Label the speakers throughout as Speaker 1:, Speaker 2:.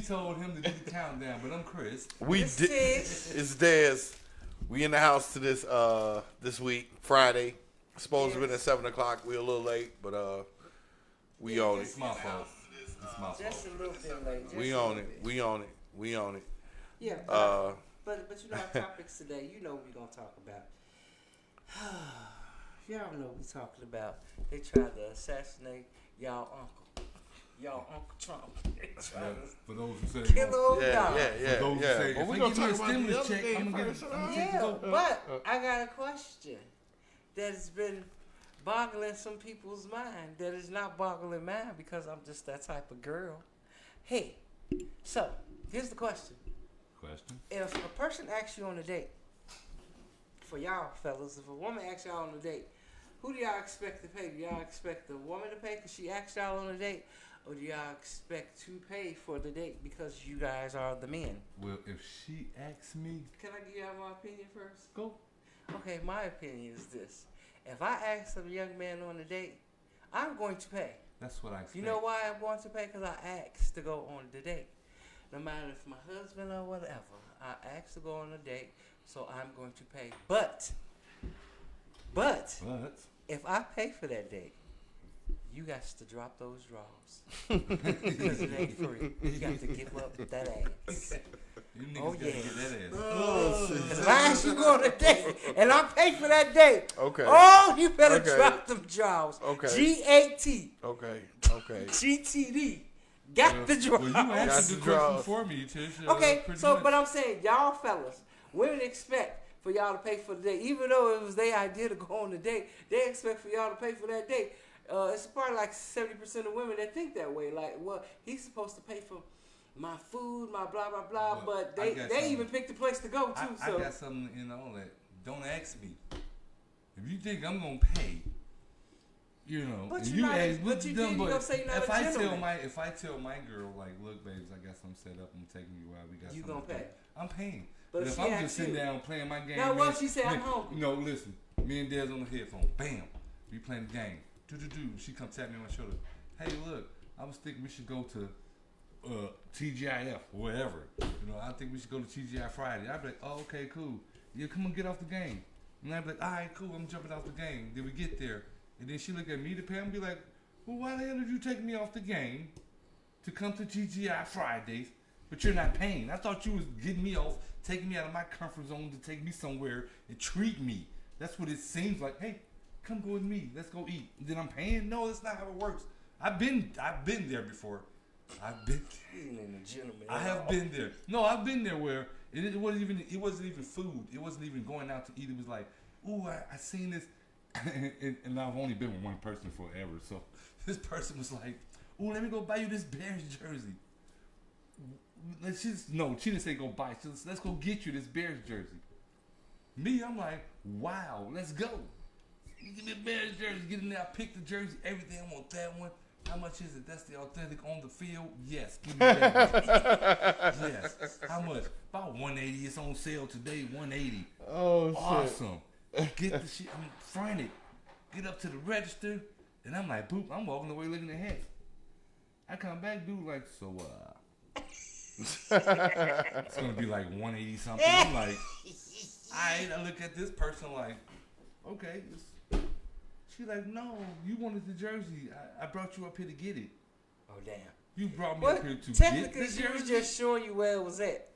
Speaker 1: told him to do the countdown, but I'm Chris.
Speaker 2: It's Dez. We in the house to this week, Friday. Supposed to be at 7:00. We're a little late, but we on it.
Speaker 1: It's my fault. It's my fault.
Speaker 3: Just a little bit late.
Speaker 2: We on it. We on it. We on it.
Speaker 3: Yeah, but you know our topics today. You know what we're gonna talk about. Y'all know what we're talking about. They tried to assassinate y'all Uncle Trump. They tried
Speaker 1: For those who say
Speaker 3: kill old dog.
Speaker 2: Yeah.
Speaker 1: But we're gonna talk about the other day.
Speaker 3: But I got a question that has been boggling some people's mind that is not boggling mine because I'm just that type of girl. Hey, so here's the question. If a person asks you on a date, for y'all fellas, if a woman asks y'all on a date, who do y'all expect to pay? Do y'all expect the woman to pay because she asked y'all on a date? Or do y'all expect to pay for the date because you guys are the men?
Speaker 1: Well, if she asks me...
Speaker 3: Can I give y'all my opinion first?
Speaker 1: Go.
Speaker 3: Okay, my opinion is this. If I ask a young man on a date, I'm going to pay.
Speaker 1: That's what I expect.
Speaker 3: You know why I'm going to pay? Because I asked to go on the date. No matter if my husband or whatever, I asked to go on a date, so I'm going to pay. But if I pay for that date, you got to drop those draws. Because it ain't free. You got to give up that ass.
Speaker 1: You niggas gotta get that ass.
Speaker 3: Because if I ask you to go on a date and I pay for that date, you better drop them draws. G-A-T.
Speaker 2: Okay.
Speaker 3: GTD. Got the draws.
Speaker 1: Well, you answered the question for me, Tisha.
Speaker 3: Okay, but I'm saying, y'all fellas, women expect for y'all to pay for the date. Even though it was their idea to go on the date, they expect for y'all to pay for that date. It's probably like 70% of women that think that way. Like, well, he's supposed to pay for my food, my blah, blah, blah. But they even picked the place to go, too.
Speaker 1: I got something in all that. Don't ask me. If you think I'm going to pay, you know.
Speaker 3: But you're not, but you did, you're say you're not
Speaker 1: if
Speaker 3: a gentleman.
Speaker 1: If I tell my girl, like, look, babes, I got something set up. I'm taking you out. We got
Speaker 3: you
Speaker 1: something.
Speaker 3: You going to pay.
Speaker 1: I'm paying.
Speaker 3: But
Speaker 1: if I'm just sitting down playing my game.
Speaker 3: Now, what if she say, I'm hungry?
Speaker 1: No, listen. Me and Dez on the headphone. Bam. We playing the game. Do. She come tap me on my shoulder. Hey, look, I was thinking we should go to TGIF or whatever. You know, I think we should go to TGI Friday. I'd be like, oh, okay, cool. Yeah, come on, get off the game. And I'd be like, all right, cool, I'm jumping off the game. Then we get there. And then she look at me to pay and be like, well, why the hell did you take me off the game to come to TGI Fridays, but you're not paying? I thought you was getting me off, taking me out of my comfort zone to take me somewhere and treat me. That's what it seems like. Hey, come go with me. Let's go eat. And then I'm paying? No, that's not how it works. I've been there before. I have been there. No, I've been there where it wasn't even food. It wasn't even going out to eat. It was like, ooh, I seen this, and I've only been with one person forever. So this person was like, ooh, let me go buy you this Bears jersey. She didn't say go buy. She said, let's go get you this Bears jersey. Me, I'm like, wow, let's go. Give me a Bears jersey. Get in there. I pick the jersey. Everything. I want that one. How much is it? That's the authentic on the field? Yes. Give me that. Yes. How much? About $180. It's on sale today. $180.
Speaker 2: Oh,
Speaker 1: awesome. Get the shit. I'm frantic. Get up to the register. And I'm like, boop. I'm walking away looking ahead. I come back, dude, like, so, it's going to be like 180 something. I'm like, I look at this person like, okay, she like, no, you wanted the jersey. I brought you up here to get it.
Speaker 3: Oh, damn.
Speaker 1: You brought me up here to get the
Speaker 3: technically,
Speaker 1: jersey.
Speaker 3: she was just showing you where it was at.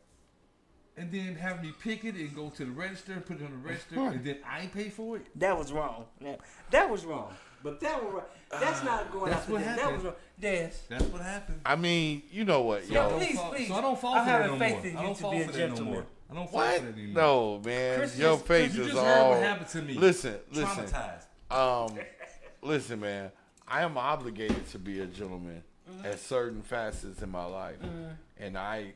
Speaker 1: And then have me pick it and go to the register, put it on the register, and then I pay for it?
Speaker 3: That was wrong. That was wrong. But that was right. That's not going out the day. That was wrong.
Speaker 1: That's what happened.
Speaker 2: I mean, you know what,
Speaker 3: yo. Please.
Speaker 1: So I don't fall for that no more. I don't fall for that no more. I don't fall for that anymore.
Speaker 2: No, man.
Speaker 3: Chris,
Speaker 2: your face
Speaker 1: you
Speaker 2: is
Speaker 1: just
Speaker 2: all...
Speaker 1: heard what happened to me.
Speaker 2: Listen.
Speaker 1: Traumatized.
Speaker 2: Listen, man. I am obligated to be a gentleman at certain facets in my life, and I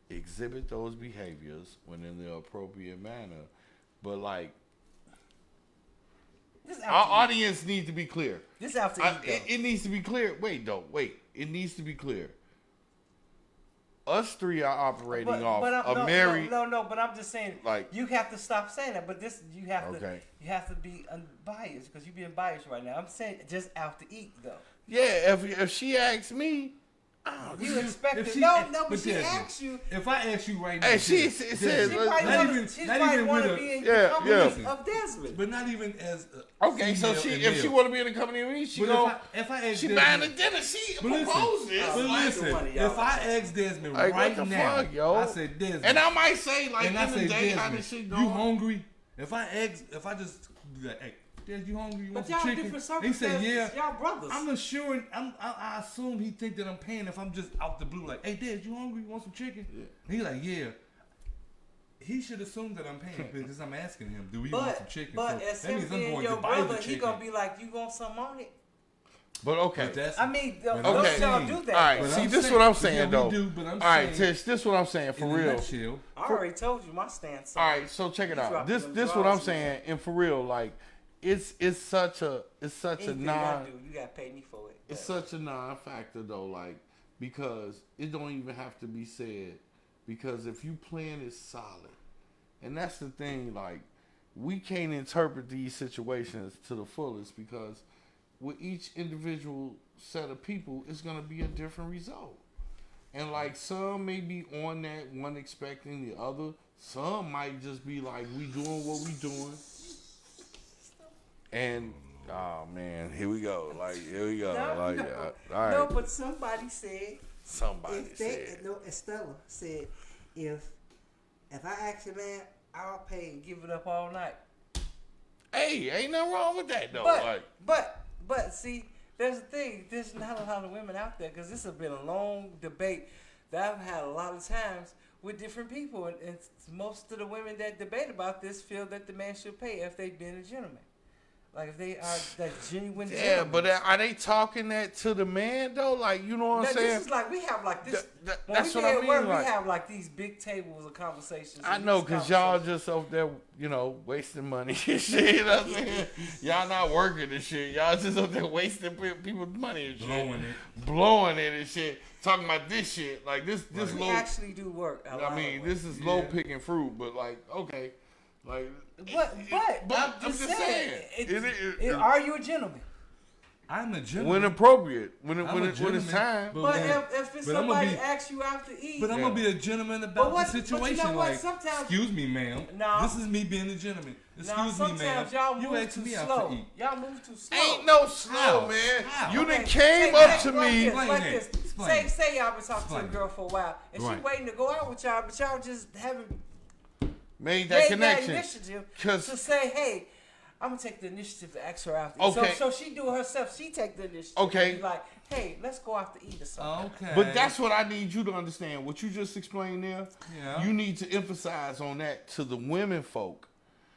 Speaker 2: exhibit those behaviors when in the appropriate manner. But like, our audience needs to be clear.
Speaker 3: This out to eat,
Speaker 2: it needs to be clear. Wait. It needs to be clear. Us three are operating off a married.
Speaker 3: No. But I'm just saying,
Speaker 2: like,
Speaker 3: you have to stop saying that. But this, you have to be unbiased because you're being biased right now. I'm saying just out to eat though.
Speaker 2: Yeah, if she asks me,
Speaker 3: You expected
Speaker 1: if she-
Speaker 3: no,
Speaker 1: but
Speaker 3: but she
Speaker 1: Desmond,
Speaker 3: asked you.
Speaker 1: If I ask you right now,
Speaker 2: Hey,
Speaker 1: Desmond,
Speaker 2: she said,
Speaker 3: She
Speaker 2: not
Speaker 3: probably
Speaker 1: even
Speaker 3: want
Speaker 1: with
Speaker 3: to
Speaker 1: a-
Speaker 3: be in
Speaker 2: yeah,
Speaker 3: the company
Speaker 2: yeah.
Speaker 3: of Desmond.
Speaker 1: but not even as
Speaker 2: okay, so
Speaker 1: female and
Speaker 2: if she
Speaker 1: male.
Speaker 2: want to be in the company with me, she
Speaker 1: But
Speaker 2: go.
Speaker 1: if I ask
Speaker 2: She
Speaker 1: Desmond,
Speaker 2: buying the dinner. She
Speaker 1: but listen,
Speaker 2: proposed this.
Speaker 3: Oh,
Speaker 1: but
Speaker 3: like
Speaker 1: listen,
Speaker 3: the one of y'all
Speaker 1: if I
Speaker 3: like
Speaker 1: ask Desmond
Speaker 2: Like,
Speaker 1: right
Speaker 2: what the
Speaker 1: now,
Speaker 2: fuck, yo?
Speaker 1: I said Desmond,
Speaker 2: And I might say like
Speaker 1: and I
Speaker 2: in the
Speaker 1: say
Speaker 2: day how this
Speaker 1: Desmond,
Speaker 2: shit going.
Speaker 1: you hungry? If I just be like, hey, Des, you hungry? You want
Speaker 3: But
Speaker 1: some
Speaker 3: y'all
Speaker 1: chicken?
Speaker 3: different
Speaker 1: And he
Speaker 3: circumstances.
Speaker 1: said, yeah.
Speaker 3: Y'all brothers.
Speaker 1: I'm assuring. I assume he think that I'm paying if I'm just out the blue, like, hey, Des, you hungry? You want some chicken?
Speaker 2: Yeah.
Speaker 1: And he like, yeah. He should assume that I'm paying because I'm asking him, do we want some chicken?
Speaker 3: But
Speaker 1: So
Speaker 3: as
Speaker 1: that
Speaker 3: him
Speaker 1: means I'm
Speaker 3: being
Speaker 1: going
Speaker 3: your
Speaker 1: to buy
Speaker 3: brother,
Speaker 1: the
Speaker 3: he
Speaker 1: chicken.
Speaker 3: gonna be like, you want some on it?
Speaker 2: But okay.
Speaker 1: But that's,
Speaker 3: I mean,
Speaker 1: but
Speaker 3: don't
Speaker 2: okay.
Speaker 3: y'all do that?
Speaker 2: All right,
Speaker 1: But
Speaker 2: see,
Speaker 1: I'm
Speaker 2: this
Speaker 1: saying-
Speaker 2: what I'm
Speaker 1: yeah,
Speaker 2: saying
Speaker 1: we
Speaker 2: though.
Speaker 1: do, but I'm
Speaker 2: All right,
Speaker 1: saying,
Speaker 2: Tish, this what I'm saying for
Speaker 1: in a
Speaker 2: real.
Speaker 1: nutshell,
Speaker 3: I already told you my stance.
Speaker 2: All right, so check it
Speaker 3: You
Speaker 2: out.
Speaker 3: dropping
Speaker 2: This
Speaker 3: them
Speaker 2: what I'm
Speaker 3: draws,
Speaker 2: saying,
Speaker 3: man.
Speaker 2: and for real, like it's such a
Speaker 3: Anything I
Speaker 2: non
Speaker 3: do, you gotta pay me for it.
Speaker 2: it's such a non-factor though, like because it don't even have to be said because if you plan it solid, and that's the thing, like we can't interpret these situations to the fullest because with each individual set of people, it's gonna be a different result. And like some may be on that one expecting the other. Some might just be like, we doing what we doing. And oh man, here we go. Like here we go.
Speaker 3: No,
Speaker 2: like
Speaker 3: no.
Speaker 2: all right.
Speaker 3: No, but somebody said
Speaker 2: Somebody
Speaker 3: if they
Speaker 2: said.
Speaker 3: no Estella said if I ask a man, I'll pay and give it up all night.
Speaker 2: Hey, ain't nothing wrong with that though.
Speaker 3: But
Speaker 2: like
Speaker 3: but see, there's the thing. There's not a lot of women out there because this has been a long debate that I've had a lot of times with different people, and most of the women that debate about this feel that the man should pay if they've been a gentleman. Like if they are that genuine
Speaker 2: yeah,
Speaker 3: gentleman.
Speaker 2: but are they talking that to the man though? Like you know what I'm
Speaker 3: Now,
Speaker 2: saying?
Speaker 3: this is like we have like this. When
Speaker 2: That's
Speaker 3: we
Speaker 2: what I
Speaker 3: get at
Speaker 2: mean.
Speaker 3: work,
Speaker 2: Like,
Speaker 3: we have like these big tables of conversations.
Speaker 2: I
Speaker 3: and
Speaker 2: know,
Speaker 3: these
Speaker 2: cause y'all
Speaker 3: conversations.
Speaker 2: just up there, you know, wasting money and shit. You know what I'm saying? Y'all not working and shit. Y'all just up there wasting people's money and shit. Blowing it and shit. Talking about this shit. Like this
Speaker 3: we
Speaker 2: low.
Speaker 3: actually do work.
Speaker 2: I mean, this is low picking fruit, but like, okay, like.
Speaker 3: But
Speaker 2: I'm
Speaker 3: I'm
Speaker 2: just saying.
Speaker 3: Are you a gentleman?
Speaker 1: I'm a gentleman.
Speaker 2: When appropriate, when
Speaker 1: I'm a
Speaker 2: it's
Speaker 1: gentleman,
Speaker 2: time.
Speaker 3: But
Speaker 1: when-
Speaker 3: if it's
Speaker 1: but I'ma
Speaker 3: somebody
Speaker 1: be-
Speaker 3: asks you out to eat,
Speaker 1: But I'm gonna be a gentleman
Speaker 3: But
Speaker 1: about
Speaker 3: what-
Speaker 1: the
Speaker 3: but you know
Speaker 1: situation.
Speaker 3: what?
Speaker 1: Like,
Speaker 3: Sometimes-
Speaker 1: excuse me, ma'am.
Speaker 3: No.
Speaker 1: This is me being a gentleman.
Speaker 3: now
Speaker 1: Excuse me, ma'am.
Speaker 3: sometimes y'all
Speaker 1: You
Speaker 3: move
Speaker 1: asked
Speaker 3: too
Speaker 1: me out
Speaker 3: slow.
Speaker 1: to eat.
Speaker 3: Y'all move too slow.
Speaker 2: Ain't no slow,
Speaker 1: How?
Speaker 2: man.
Speaker 1: How?
Speaker 2: You
Speaker 3: Okay,
Speaker 2: done came
Speaker 3: take-
Speaker 2: up
Speaker 3: take
Speaker 2: to
Speaker 3: like
Speaker 2: me.
Speaker 3: this, like
Speaker 1: Explain
Speaker 3: this.
Speaker 1: it. Explain it.
Speaker 3: Say y'all been talking to
Speaker 1: Explain
Speaker 3: a
Speaker 1: it.
Speaker 3: girl for a while, and
Speaker 1: Right.
Speaker 3: she waiting to go out with y'all, but y'all just haven't
Speaker 2: Made
Speaker 3: made
Speaker 2: that connection.
Speaker 3: that initiative
Speaker 2: 'Cause-
Speaker 3: to say, hey, I'm gonna take the initiative to ask her out. To eat.
Speaker 2: Okay.
Speaker 3: So she do it herself. She take the initiative.
Speaker 2: Okay.
Speaker 3: And be like, hey, let's go out to eat or something.
Speaker 1: Okay.
Speaker 2: But that's what I need you to understand. What you just explained there,
Speaker 1: Yeah.
Speaker 2: you need to emphasize on that to the women folk.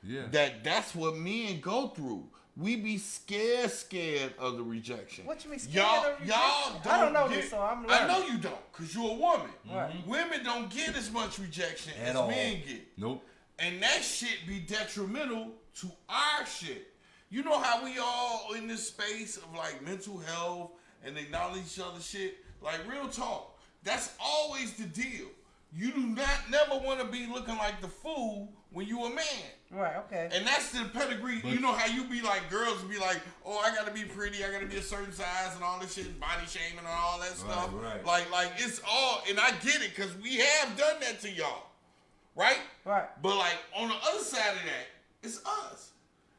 Speaker 1: yeah.
Speaker 2: That's what men go through. We be scared of the rejection.
Speaker 3: What you mean scared
Speaker 2: y'all,
Speaker 3: of rejection?
Speaker 2: Y'all don't
Speaker 3: I don't know
Speaker 2: get,
Speaker 3: this, so I'm
Speaker 2: I know
Speaker 3: learning.
Speaker 2: you don't, cause you're a woman.
Speaker 3: Right.
Speaker 2: Women don't get as much rejection
Speaker 1: At
Speaker 2: as
Speaker 1: all.
Speaker 2: men get.
Speaker 1: Nope.
Speaker 2: And that shit be detrimental to our shit. You know how we all in this space of like mental health and acknowledge each other's shit? Like real talk. That's always the deal. You do not never want to be looking like the fool when you a man.
Speaker 3: Right. Okay.
Speaker 2: And that's the pedigree. You know how you be like, girls be like, oh, I gotta be pretty, I gotta be a certain size and all this shit, body shaming and all that stuff.
Speaker 1: right.
Speaker 2: Like it's all, and I get it, because we have done that to y'all. Right?
Speaker 3: Right.
Speaker 2: But like on the other side of that, it's us.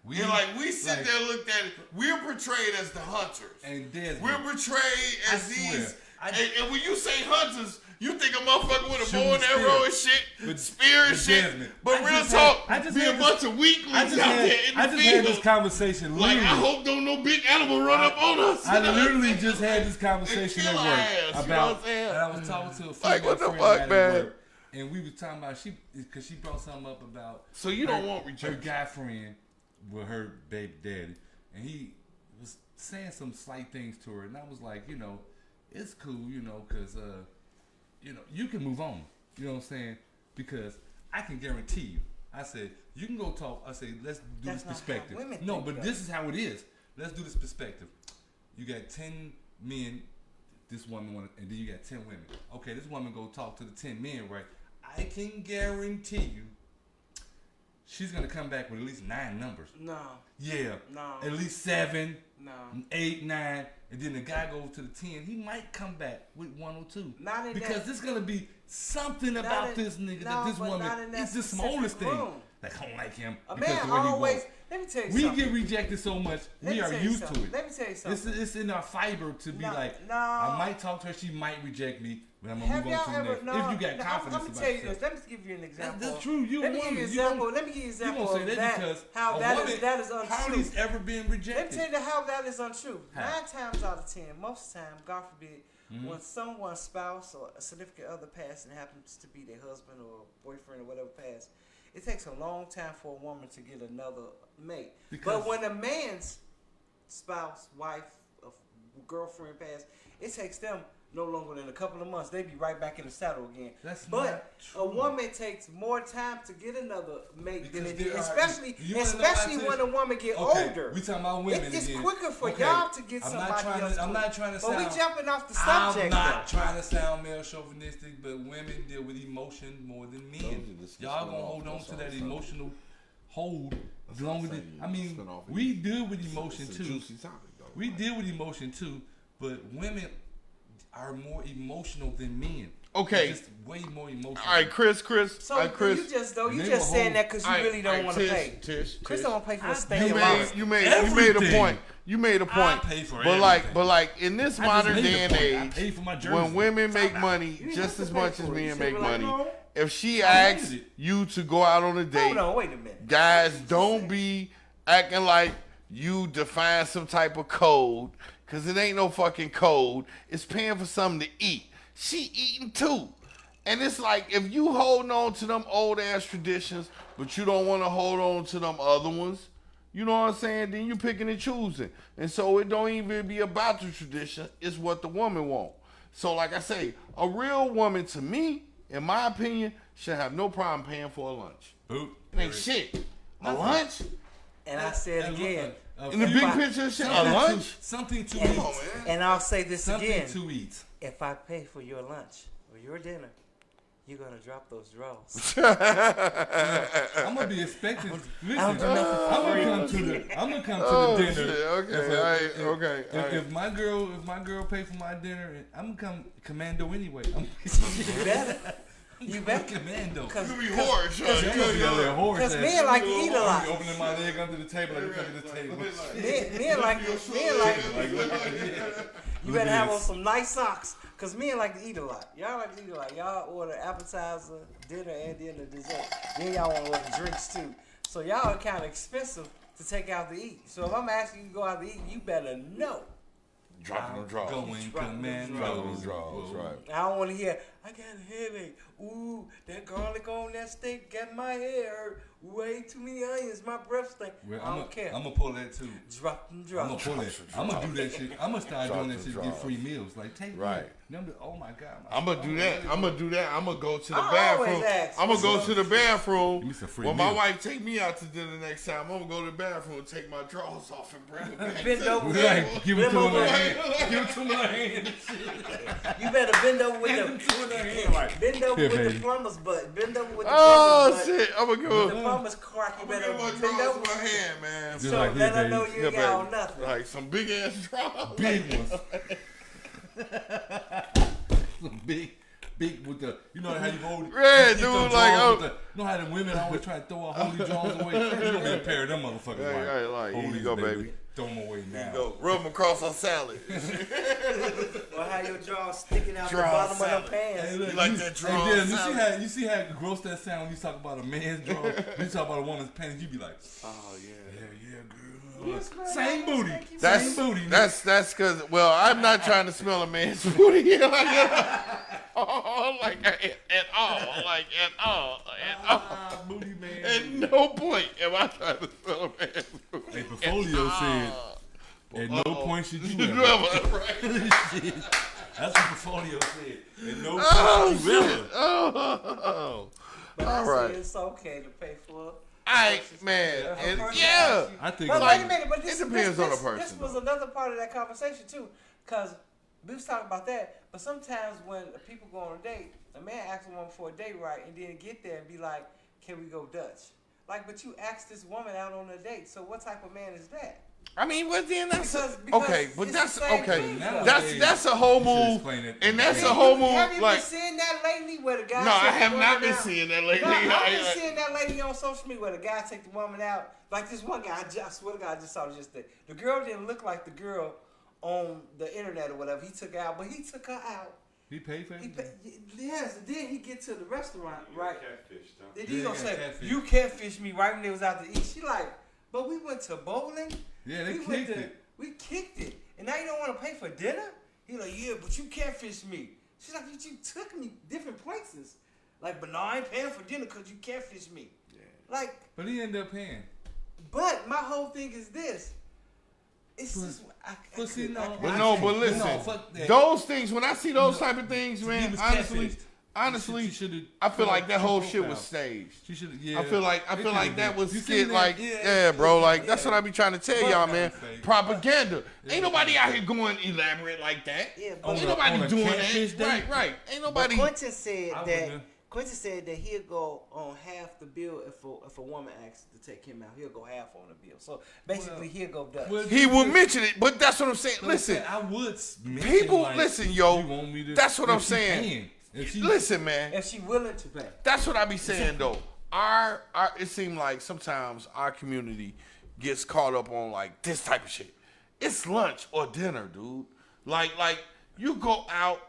Speaker 1: We,
Speaker 2: And like we sit
Speaker 1: like-
Speaker 2: there and looked at it, we're portrayed as the hunters.
Speaker 1: And Desmond,
Speaker 2: We're portrayed
Speaker 1: I
Speaker 2: as these.
Speaker 1: swear,
Speaker 2: And when you say hunters, you think a motherfucker with a
Speaker 1: Shooting
Speaker 2: bow and arrow
Speaker 1: spear.
Speaker 2: and shit,
Speaker 1: But-
Speaker 2: spear and
Speaker 1: but
Speaker 2: shit.
Speaker 1: Desmond,
Speaker 2: But
Speaker 1: I
Speaker 2: real
Speaker 1: just
Speaker 2: talk,
Speaker 1: had- I just
Speaker 2: be
Speaker 1: had
Speaker 2: a
Speaker 1: this-
Speaker 2: bunch of weaklings
Speaker 1: I
Speaker 2: out
Speaker 1: just
Speaker 2: there
Speaker 1: had,
Speaker 2: in the
Speaker 1: I just
Speaker 2: field.
Speaker 1: had this conversation.
Speaker 2: Like,
Speaker 1: Literally.
Speaker 2: I hope don't no big animal run up on us.
Speaker 1: I literally just had this conversation
Speaker 2: kill
Speaker 1: at
Speaker 2: our
Speaker 1: work
Speaker 2: ass, you know what
Speaker 1: about,
Speaker 2: I'm saying?
Speaker 1: and I was talking to a female
Speaker 2: Like, what the
Speaker 1: friend
Speaker 2: fuck,
Speaker 1: at
Speaker 2: man?
Speaker 1: work, and we was talking about because she brought something up about.
Speaker 2: So you don't
Speaker 1: her-
Speaker 2: want
Speaker 1: her
Speaker 2: rejection.
Speaker 1: guy friend with her baby daddy, and he was saying some slight things to her, and I was like, you know, it's cool, you know, because you know, you can move on. You know what I'm saying? Because I can guarantee you. I said, you can go talk. I said, let's do
Speaker 3: That's
Speaker 1: this
Speaker 3: not how
Speaker 1: perspective.
Speaker 3: women
Speaker 1: No,
Speaker 3: think,
Speaker 1: but
Speaker 3: though.
Speaker 1: this is how it is. Let's do this perspective. You got 10 men, this woman, and then you got 10 women. Okay, this woman go talk to the 10 men, right? I can guarantee you, she's gonna come back with at least 9 numbers.
Speaker 3: No.
Speaker 1: Yeah.
Speaker 3: No.
Speaker 1: At least 7.
Speaker 3: No.
Speaker 1: 8, 9, and then the guy goes to the 10. He might come back with 1 or 2.
Speaker 3: Not in
Speaker 1: because
Speaker 3: that,
Speaker 1: there's gonna be something about this nigga that this woman. It's the smallest thing. Like I don't like him
Speaker 3: A
Speaker 1: because
Speaker 3: man
Speaker 1: the way he
Speaker 3: always.
Speaker 1: walks.
Speaker 3: Let me tell you
Speaker 1: We
Speaker 3: something.
Speaker 1: get rejected so much. We are used to it.
Speaker 3: Let me tell you something.
Speaker 1: It's in our fiber to be like,
Speaker 3: no.
Speaker 1: I might talk to her, she might reject me, but I'm gonna
Speaker 3: Have
Speaker 1: move on
Speaker 3: y'all
Speaker 1: to the
Speaker 3: ever?
Speaker 1: next.
Speaker 3: No,
Speaker 1: If you got
Speaker 3: no,
Speaker 1: confidence
Speaker 3: let me
Speaker 1: about
Speaker 3: tell you
Speaker 1: yourself.
Speaker 3: this. Let me give you an example.
Speaker 1: That's true. You a
Speaker 3: Let me
Speaker 1: woman.
Speaker 3: give you an example. Let me give you an example.
Speaker 1: You gonna say that because
Speaker 3: how
Speaker 1: a
Speaker 3: that
Speaker 1: woman
Speaker 3: is untrue.
Speaker 1: hardly's ever been
Speaker 3: Let me
Speaker 1: rejected.
Speaker 3: tell you how that is untrue.
Speaker 1: How?
Speaker 3: 9 times out of 10, most of the time, God forbid,
Speaker 1: Mm-hmm.
Speaker 3: when someone's spouse or a significant other passed and happens to be their husband or boyfriend or whatever passed, it takes a long time for a woman to get another mate. But when a man's spouse, wife, girlfriend passed, it takes them no longer than a couple of months. They be right back in the saddle again.
Speaker 1: That's
Speaker 3: but
Speaker 1: not true.
Speaker 3: a woman takes more time to get another mate than it
Speaker 1: Because
Speaker 3: did,
Speaker 1: there are-
Speaker 3: especially
Speaker 1: you wanna know why
Speaker 3: when a woman get
Speaker 1: Okay,
Speaker 3: older.
Speaker 1: we talking about women
Speaker 3: It's
Speaker 1: again.
Speaker 3: quicker for
Speaker 1: Okay,
Speaker 3: y'all to get
Speaker 1: I'm
Speaker 3: somebody
Speaker 1: not trying
Speaker 3: else.
Speaker 1: to, I'm not trying to
Speaker 3: but
Speaker 1: sound.
Speaker 3: we jumping off the subject.
Speaker 1: I'm not
Speaker 3: though.
Speaker 1: trying to sound male chauvinistic, but women deal with emotion more than men. Y'all gonna hold on to that emotional hold longer than. I mean, we deal with emotion too. We deal with emotion too, but women are more emotional than men.
Speaker 2: Okay.
Speaker 1: Just way more emotional.
Speaker 2: All right, Chris.
Speaker 3: So
Speaker 2: Chris,
Speaker 3: you just though you
Speaker 1: They
Speaker 3: just
Speaker 1: will
Speaker 3: saying
Speaker 1: hold-
Speaker 3: that because you really don't want to pay.
Speaker 2: Tish,
Speaker 3: Chris don't want to pay for a steak
Speaker 2: You
Speaker 3: and
Speaker 2: made
Speaker 3: lobster.
Speaker 2: you made a
Speaker 1: Everything.
Speaker 2: point. You made a point.
Speaker 1: pay for
Speaker 2: but like
Speaker 1: everything.
Speaker 2: in this
Speaker 1: I just
Speaker 2: modern
Speaker 1: made
Speaker 2: day
Speaker 1: a
Speaker 2: and
Speaker 1: point. I
Speaker 2: age,
Speaker 1: pay for my jersey.
Speaker 2: when women make
Speaker 1: Stop.
Speaker 2: money
Speaker 3: You
Speaker 2: just
Speaker 3: have
Speaker 2: as
Speaker 3: to
Speaker 2: much
Speaker 3: pay
Speaker 2: as
Speaker 3: for it.
Speaker 2: men
Speaker 3: You
Speaker 2: make
Speaker 3: should be like,
Speaker 2: money,
Speaker 3: no.
Speaker 2: if she
Speaker 1: I
Speaker 2: asks
Speaker 1: hated it.
Speaker 2: you to go out on a date,
Speaker 3: Hold on, wait a minute.
Speaker 2: guys, don't be acting like you define some type of code, because it ain't no fucking code. It's paying for something to eat. She eating too. And it's like, if you holding on to them old ass traditions, but you don't want to hold on to them other ones, you know what I'm saying? Then you picking and choosing. And so it don't even be about the tradition. It's what the woman want. So like I say, a real woman to me, in my opinion, should have no problem paying for a lunch.
Speaker 1: Boop.
Speaker 2: It ain't shit. A lunch?
Speaker 3: And I said again.
Speaker 2: In the big picture, shit, a lunch?
Speaker 1: Something to
Speaker 3: And,
Speaker 1: eat.
Speaker 3: and I'll say this
Speaker 1: Something
Speaker 3: again.
Speaker 1: to eat.
Speaker 3: If I pay for your lunch or your dinner, you're gonna drop those drawers.
Speaker 1: I'm gonna be expecting. Listen,
Speaker 3: I don't do nothing for
Speaker 1: I'm
Speaker 3: free.
Speaker 1: gonna come to
Speaker 2: Oh,
Speaker 1: the dinner.
Speaker 2: shit. Okay, alright, okay.
Speaker 1: If my girl pay for my dinner, I'm gonna come commando anyway.
Speaker 3: You better. You better.
Speaker 1: Commando.
Speaker 3: Cause,
Speaker 2: You be hard,
Speaker 1: I'm gonna be a little horse.
Speaker 3: Cause
Speaker 1: ass.
Speaker 3: men like to eat a
Speaker 1: I'm
Speaker 3: lot.
Speaker 1: opening my leg under the table. Like, look at this table.
Speaker 3: Men like
Speaker 1: Like, look at it.
Speaker 3: you better have on some nice socks. Cause men like to eat a lot. Y'all like to eat a lot. Y'all order appetizer, dinner, and then the dessert. Then y'all want to order drinks too. So y'all are kind of expensive to take out to eat. So if I'm asking you to go out to eat, you better know.
Speaker 2: Dropping them draws.
Speaker 1: Going
Speaker 2: Dropping
Speaker 1: commando.
Speaker 2: them draws, right.
Speaker 3: I don't want to hear, I got a headache. Ooh, that garlic on that steak got my hair hurt. Way too many onions. My breath stink.
Speaker 1: Well,
Speaker 3: I don't care.
Speaker 1: I'm gonna pull that too.
Speaker 3: Drop them
Speaker 1: I'm
Speaker 3: drops.
Speaker 1: gonna pull that. I'm gonna do that shit. I'm gonna start doing that shit to get
Speaker 2: Draws.
Speaker 1: free meals. Like take
Speaker 2: Right.
Speaker 1: me. Oh my god.
Speaker 2: I'm gonna do that. I'm gonna do that. I'm gonna go to the
Speaker 3: I always
Speaker 2: bathroom.
Speaker 3: ask,
Speaker 2: I'm gonna go
Speaker 3: what's
Speaker 2: to the bathroom.
Speaker 1: Give me some free
Speaker 2: When my
Speaker 1: meal.
Speaker 2: wife take me out to dinner next time, I'm gonna go to the bathroom and take my drawers off and bring it back.
Speaker 3: Bend over.
Speaker 1: Like, give it to
Speaker 3: Bend
Speaker 1: her
Speaker 3: over.
Speaker 1: hand. Give it to my hand.
Speaker 3: You better bend over with
Speaker 1: Give
Speaker 3: the
Speaker 1: it to her hand. Like,
Speaker 3: bend over
Speaker 1: Here,
Speaker 3: with
Speaker 1: baby.
Speaker 3: the plumber's butt. Bend over with the
Speaker 2: Oh
Speaker 3: plumber's butt.
Speaker 2: shit! I'm gonna
Speaker 3: The
Speaker 2: go.
Speaker 3: plumber's crack. You
Speaker 2: I'm gonna
Speaker 3: better
Speaker 2: get my
Speaker 3: bend
Speaker 2: drawers
Speaker 3: over.
Speaker 2: in my hand, man.
Speaker 1: Just
Speaker 3: So
Speaker 1: like
Speaker 3: let
Speaker 1: here,
Speaker 3: her know
Speaker 1: baby.
Speaker 3: you ain't got on nothing.
Speaker 2: Like some big ass drawers.
Speaker 1: Big ones. Some big with the, you know how you hold.
Speaker 2: Yeah,
Speaker 1: you keep
Speaker 2: dude,
Speaker 1: them
Speaker 2: like,
Speaker 1: drawers
Speaker 2: oh.
Speaker 1: with the, you know how the women always try to throw out holy drawers away. You gonna be a pair of them motherfuckers.
Speaker 2: Right, right, like, here you
Speaker 1: "Holies,
Speaker 2: go, baby.
Speaker 1: Throw them away now.
Speaker 2: Go rub them across our salad.
Speaker 3: Or how your jaws sticking out
Speaker 2: Draw
Speaker 3: the bottom
Speaker 2: salad.
Speaker 3: of them pants.
Speaker 1: Hey, look,
Speaker 2: You like that draw
Speaker 1: Hey, Dylan,
Speaker 2: salad?
Speaker 1: you see how gross that sound when you talk about a man's draw? When you talk about a woman's pants, you be like,
Speaker 2: Oh yeah.
Speaker 1: yeah, girl.
Speaker 3: Yes, man.
Speaker 1: Same booty.
Speaker 2: That's
Speaker 1: Same booty.
Speaker 2: that's because I'm not trying to smell a man's booty like at all,
Speaker 1: booty man.
Speaker 2: At no point am I trying to smell a man's booty.
Speaker 1: Hey, Portfolio said, at no point should you ever.
Speaker 2: Right.
Speaker 1: That's what Portfolio said. At no
Speaker 2: Oh,
Speaker 1: point should you
Speaker 2: shit.
Speaker 1: ever.
Speaker 2: Oh.
Speaker 3: But
Speaker 2: All
Speaker 3: I
Speaker 2: right.
Speaker 3: say it's okay to pay for it.
Speaker 2: Man, and
Speaker 3: person
Speaker 2: yeah.
Speaker 3: asks you-
Speaker 1: I think
Speaker 3: But
Speaker 2: like,
Speaker 3: wait a minute, but this
Speaker 2: it depends on the
Speaker 3: this
Speaker 2: person,
Speaker 3: was another part of that conversation too, because we was talking about that. But sometimes when people go on a date, a man asks a woman for a date, right, and then get there and be like, "Can we go Dutch?" Like, but you asked this woman out on a date. So what type of man is that?
Speaker 2: I mean, but then that's
Speaker 3: Because
Speaker 2: okay. But
Speaker 3: it's
Speaker 2: that's
Speaker 3: the same
Speaker 2: okay.
Speaker 3: thing,
Speaker 2: That's a whole
Speaker 1: You should
Speaker 2: move,
Speaker 1: explain it.
Speaker 2: and that's
Speaker 1: Yeah.
Speaker 2: a whole move.
Speaker 3: Have you
Speaker 2: Like,
Speaker 3: been seeing that lately where the guy?
Speaker 2: no, I
Speaker 3: take
Speaker 2: have
Speaker 3: the
Speaker 2: not
Speaker 3: woman
Speaker 2: been
Speaker 3: out?
Speaker 2: seeing that lately.
Speaker 3: No, I've been seeing that lady on social media where the guy take the woman out. Like this one guy, I swear to God, I just saw it just there. The girl didn't look like the girl on the internet or whatever. He took her out, but he took her out.
Speaker 1: He paid for it.
Speaker 3: Yes, and then he get to the restaurant, right?
Speaker 4: Catfish, huh?
Speaker 3: Then he
Speaker 1: Yeah,
Speaker 3: gonna
Speaker 1: he
Speaker 3: say,
Speaker 1: got catfish.
Speaker 3: "You catfish me right when they was out to eat." She like, but we went to bowling.
Speaker 1: Yeah, they
Speaker 3: we
Speaker 1: kicked it.
Speaker 3: We kicked it, and now you don't want to pay for dinner. He like, yeah, but you catfished me. She's like, you took me different places. Like, but no, I ain't paying for dinner because you catfished me.
Speaker 2: Yeah.
Speaker 3: Like,
Speaker 1: But he ended up paying.
Speaker 3: but my whole thing is this. It's just,
Speaker 1: but see, no,
Speaker 2: But
Speaker 1: I
Speaker 2: no,
Speaker 1: can't-
Speaker 2: but listen,
Speaker 1: no, fuck that.
Speaker 2: those things. When I see those
Speaker 1: No,
Speaker 2: type of things,
Speaker 1: he
Speaker 2: man,
Speaker 1: was
Speaker 2: honestly,
Speaker 1: catfished.
Speaker 2: honestly,
Speaker 1: She should've
Speaker 2: I feel
Speaker 1: put
Speaker 2: like
Speaker 1: up
Speaker 2: that
Speaker 1: two
Speaker 2: whole shit was
Speaker 1: profiles.
Speaker 2: staged.
Speaker 1: She should. Yeah.
Speaker 2: I feel like
Speaker 1: It could've
Speaker 2: that
Speaker 1: been.
Speaker 2: was
Speaker 1: You
Speaker 2: skit
Speaker 1: seen
Speaker 2: like
Speaker 1: that?
Speaker 2: yeah, bro. Like that's
Speaker 3: yeah.
Speaker 2: what I be trying to tell
Speaker 3: But-
Speaker 2: y'all, man.
Speaker 1: Fake.
Speaker 2: Propaganda.
Speaker 1: Yeah.
Speaker 2: Ain't nobody out here going elaborate like that.
Speaker 3: Yeah,
Speaker 1: On
Speaker 3: but
Speaker 2: Ain't
Speaker 1: a-
Speaker 2: nobody
Speaker 1: on a
Speaker 2: doing
Speaker 1: catfish
Speaker 2: that.
Speaker 1: date?
Speaker 2: Right, right. Ain't
Speaker 3: But
Speaker 2: nobody.
Speaker 3: Quentin said
Speaker 1: I
Speaker 3: that
Speaker 1: wouldn't.
Speaker 3: he'll go on half the bill if a woman asks to take him out. He'll go half on the bill. So basically,
Speaker 1: Well,
Speaker 3: he'll go Dutch.
Speaker 1: Well,
Speaker 2: He will mention it, but that's what I'm saying.
Speaker 1: But
Speaker 2: Listen,
Speaker 1: I would. Mention,
Speaker 2: people,
Speaker 1: like,
Speaker 2: listen, yo.
Speaker 1: you want me to-
Speaker 2: That's what
Speaker 1: if
Speaker 2: I'm
Speaker 1: she
Speaker 2: saying.
Speaker 1: paying, if she-
Speaker 2: Listen, man.
Speaker 3: if she willing to pay.
Speaker 2: That's what I be saying though. Our it seems like sometimes our community gets caught up on like this type of shit. It's lunch or dinner, dude. Like you go out,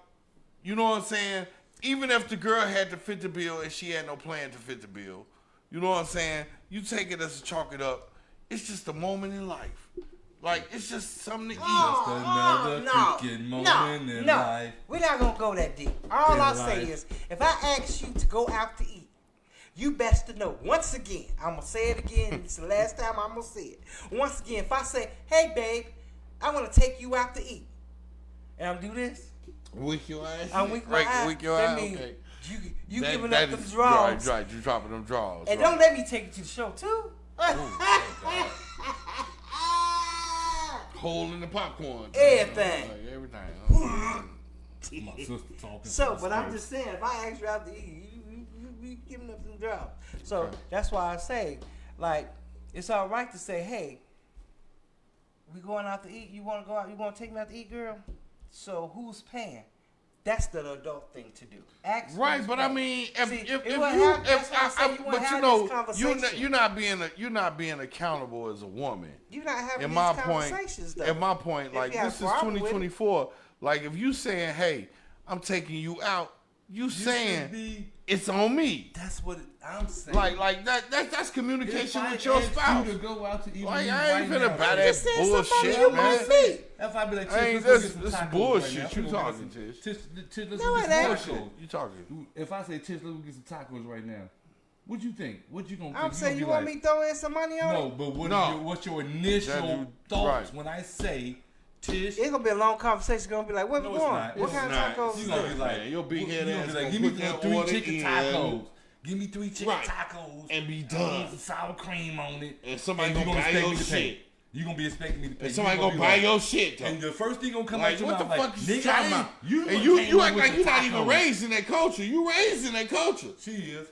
Speaker 2: you know what I'm saying? Even if the girl had to fit the bill and she had no plan to fit the bill, you know what I'm saying? You take it as a chalk it up. It's just a moment in life. Like it's just something to eat.
Speaker 1: Just another freaking moment in life.
Speaker 3: We're not gonna go that deep. All
Speaker 1: In
Speaker 3: I'll say
Speaker 1: life.
Speaker 3: is, if I ask you to go out to eat, you best to know. Once again, I'm gonna say it again. It's the last time I'm gonna say it. Once again, if I say, "Hey, babe, I want to take you out to eat," and I'm do this,
Speaker 2: Weak your ass.
Speaker 3: I'm weak my
Speaker 2: Right,
Speaker 3: eye.
Speaker 2: weak your
Speaker 3: That
Speaker 2: eye.
Speaker 3: mean
Speaker 2: Okay.
Speaker 3: you
Speaker 2: That-
Speaker 3: giving
Speaker 2: that
Speaker 3: up them
Speaker 2: is-
Speaker 3: draws,
Speaker 2: Right, you dropping them draws.
Speaker 3: and
Speaker 2: right.
Speaker 3: don't let me take you to the show too.
Speaker 2: Hole in the popcorn.
Speaker 3: Everything.
Speaker 2: Like, everything.
Speaker 1: My sister talking.
Speaker 3: So, but I'm just saying, if I ask you out to eat, you giving up some draws. So
Speaker 2: Okay.
Speaker 3: that's why I say, like, it's all right to say, hey, we going out to eat. You want to go out? You want to take me out to eat, girl? So who's paying? That's the adult thing to do. Ask
Speaker 2: Right,
Speaker 3: who's
Speaker 2: but I
Speaker 3: paying.
Speaker 2: mean, if
Speaker 3: See,
Speaker 2: if
Speaker 3: it
Speaker 2: you,
Speaker 3: wouldn't have- that's
Speaker 2: if
Speaker 3: why I say you
Speaker 2: but
Speaker 3: wouldn't
Speaker 2: you
Speaker 3: have
Speaker 2: know,
Speaker 3: this conversation.
Speaker 2: you're not being accountable as a woman.
Speaker 3: You're not having
Speaker 2: In
Speaker 3: these
Speaker 2: my point,
Speaker 3: conversations, though.
Speaker 2: at my point,
Speaker 3: If
Speaker 2: like
Speaker 3: you have
Speaker 2: this
Speaker 3: a
Speaker 2: is
Speaker 3: problem with it.
Speaker 2: 2024. Like if you saying, "Hey, I'm taking you out," you saying it's on me.
Speaker 1: That's what I'm saying.
Speaker 2: Like that's communication
Speaker 1: If I
Speaker 2: with your
Speaker 1: ask
Speaker 2: spouse.
Speaker 1: You to go out to eat
Speaker 2: Like
Speaker 1: with me
Speaker 2: I ain't
Speaker 1: right
Speaker 2: finna
Speaker 1: now,
Speaker 2: buy
Speaker 3: I'm
Speaker 2: that
Speaker 3: just saying somebody
Speaker 2: bullshit,
Speaker 3: you
Speaker 2: man.
Speaker 3: want me.
Speaker 1: If I be like,
Speaker 2: I ain't-
Speaker 1: Tish, let's
Speaker 2: this
Speaker 1: go get some tacos
Speaker 2: bullshit
Speaker 1: right
Speaker 2: you
Speaker 1: now. Let's
Speaker 2: talking,
Speaker 1: go get
Speaker 2: Tish.
Speaker 1: some- Tish, let's
Speaker 3: No,
Speaker 1: go
Speaker 3: it
Speaker 1: get
Speaker 3: ain't.
Speaker 1: some tacos.
Speaker 2: You talking?
Speaker 1: If I say, Tish, let's go get some tacos right now, what you think? What you gonna think?
Speaker 3: I'm saying
Speaker 1: gonna
Speaker 3: you
Speaker 1: be
Speaker 3: want
Speaker 1: like,
Speaker 3: me throwing some money on
Speaker 1: No,
Speaker 3: it?
Speaker 1: but
Speaker 2: No.
Speaker 1: what's your initial
Speaker 2: That-
Speaker 1: thoughts
Speaker 2: right.
Speaker 1: when I say, Tish?
Speaker 3: It's gonna be a long conversation. It's gonna be like, where we
Speaker 1: No, it's
Speaker 3: going?
Speaker 1: not.
Speaker 3: What
Speaker 1: It's
Speaker 3: kind
Speaker 2: not.
Speaker 3: of tacos
Speaker 1: You
Speaker 3: is
Speaker 1: gonna
Speaker 3: that?
Speaker 1: be like,
Speaker 2: Man, your big
Speaker 1: you
Speaker 2: head
Speaker 1: gonna
Speaker 2: ass
Speaker 1: be like,
Speaker 2: gonna
Speaker 1: give me
Speaker 2: put that
Speaker 1: 3
Speaker 2: order
Speaker 1: chicken
Speaker 2: in.
Speaker 1: tacos. Give me 3 chicken
Speaker 2: Right.
Speaker 1: tacos
Speaker 2: And be
Speaker 1: Put
Speaker 2: done.
Speaker 1: some sour cream on it.
Speaker 2: And somebody
Speaker 1: you
Speaker 2: gonna buy
Speaker 1: expect
Speaker 2: your
Speaker 1: me to pay.
Speaker 2: shit.
Speaker 1: You gonna be expecting me to pay.
Speaker 2: And somebody
Speaker 1: You
Speaker 2: gonna
Speaker 1: be
Speaker 2: buy
Speaker 1: like-
Speaker 2: your shit though.
Speaker 1: And the first thing gonna come
Speaker 2: Like
Speaker 1: out your
Speaker 2: what the
Speaker 1: mouth
Speaker 2: fuck
Speaker 1: like,
Speaker 2: is
Speaker 1: nigga, I'm
Speaker 2: saying?
Speaker 1: not. You
Speaker 2: And
Speaker 1: came
Speaker 2: you
Speaker 1: up
Speaker 2: act
Speaker 1: with
Speaker 2: like
Speaker 1: the
Speaker 2: you're not even
Speaker 1: tacos.
Speaker 2: raised in that culture. You raised in that culture.
Speaker 1: She is.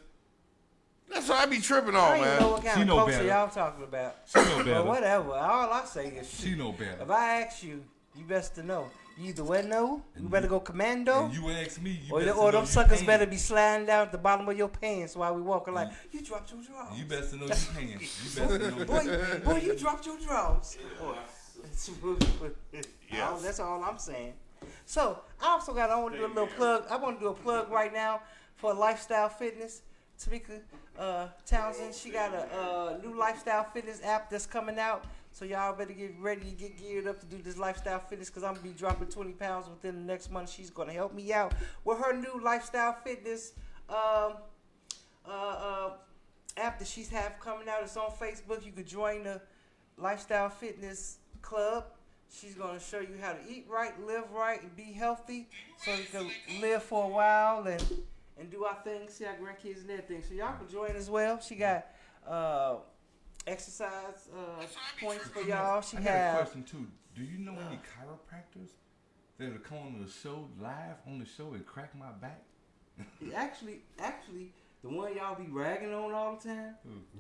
Speaker 2: That's what I be tripping
Speaker 3: I
Speaker 2: on,
Speaker 3: don't even know
Speaker 2: man.
Speaker 3: what
Speaker 1: She
Speaker 3: kind of
Speaker 1: know
Speaker 3: culture
Speaker 1: better.
Speaker 3: y'all talking about.
Speaker 1: She know better.
Speaker 3: But whatever. All I say is,
Speaker 1: She
Speaker 3: shoot,
Speaker 1: know better.
Speaker 3: if I ask you, you best to know. You either well know, you better go commando,
Speaker 1: And you ask me, you
Speaker 3: or
Speaker 1: better
Speaker 3: them
Speaker 1: know
Speaker 3: suckers
Speaker 1: you
Speaker 3: better
Speaker 1: paying.
Speaker 3: be sliding down at the bottom of your pants while we walking like, you dropped your drawers.
Speaker 1: You better know you paying. You better know you
Speaker 3: Boy, boy, you dropped your drawers.
Speaker 2: Yes.
Speaker 3: That's all I'm saying. So I also got. I want to do a little plug. I want to do a plug right now for Lifestyle Fitness. Tamika Townsend, she got a new Lifestyle Fitness app that's coming out. So y'all better get ready to get geared up to do this Lifestyle Fitness because I'm gonna be dropping 20 pounds within the next month. She's gonna help me out with her new Lifestyle Fitness app that she's have coming out. It's on Facebook. You could join the Lifestyle Fitness Club. She's gonna show you how to eat right, live right, and be healthy, so you can live for a while and do our thing, see our grandkids and everything. So y'all can join as well. She got exercise points for y'all. She
Speaker 1: I got a
Speaker 3: have.
Speaker 1: question too. Do you know any chiropractors that will come on the show live on the show and crack my back?
Speaker 3: Actually, the one y'all be ragging on all the time,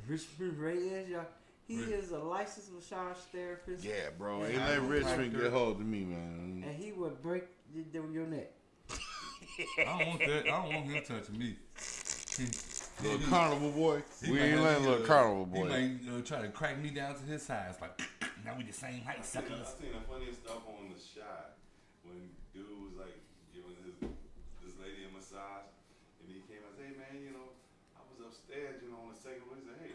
Speaker 3: Richmond Reyes, y'all. He is a licensed massage therapist.
Speaker 2: Yeah, bro. Ain't let Richmond get hold of me, man.
Speaker 3: And he would break your neck.
Speaker 1: I don't want that. I don't want him touching me.
Speaker 2: Little carnival boy. We ain't letting little carnival boy.
Speaker 1: He might try to crack me down to his size. Like, now we the same height, suckers.
Speaker 4: I seen the funniest stuff on the shot when dude was like giving this lady a massage, and he came and said, "Hey man, I was upstairs, on the second floor." He said, "Hey,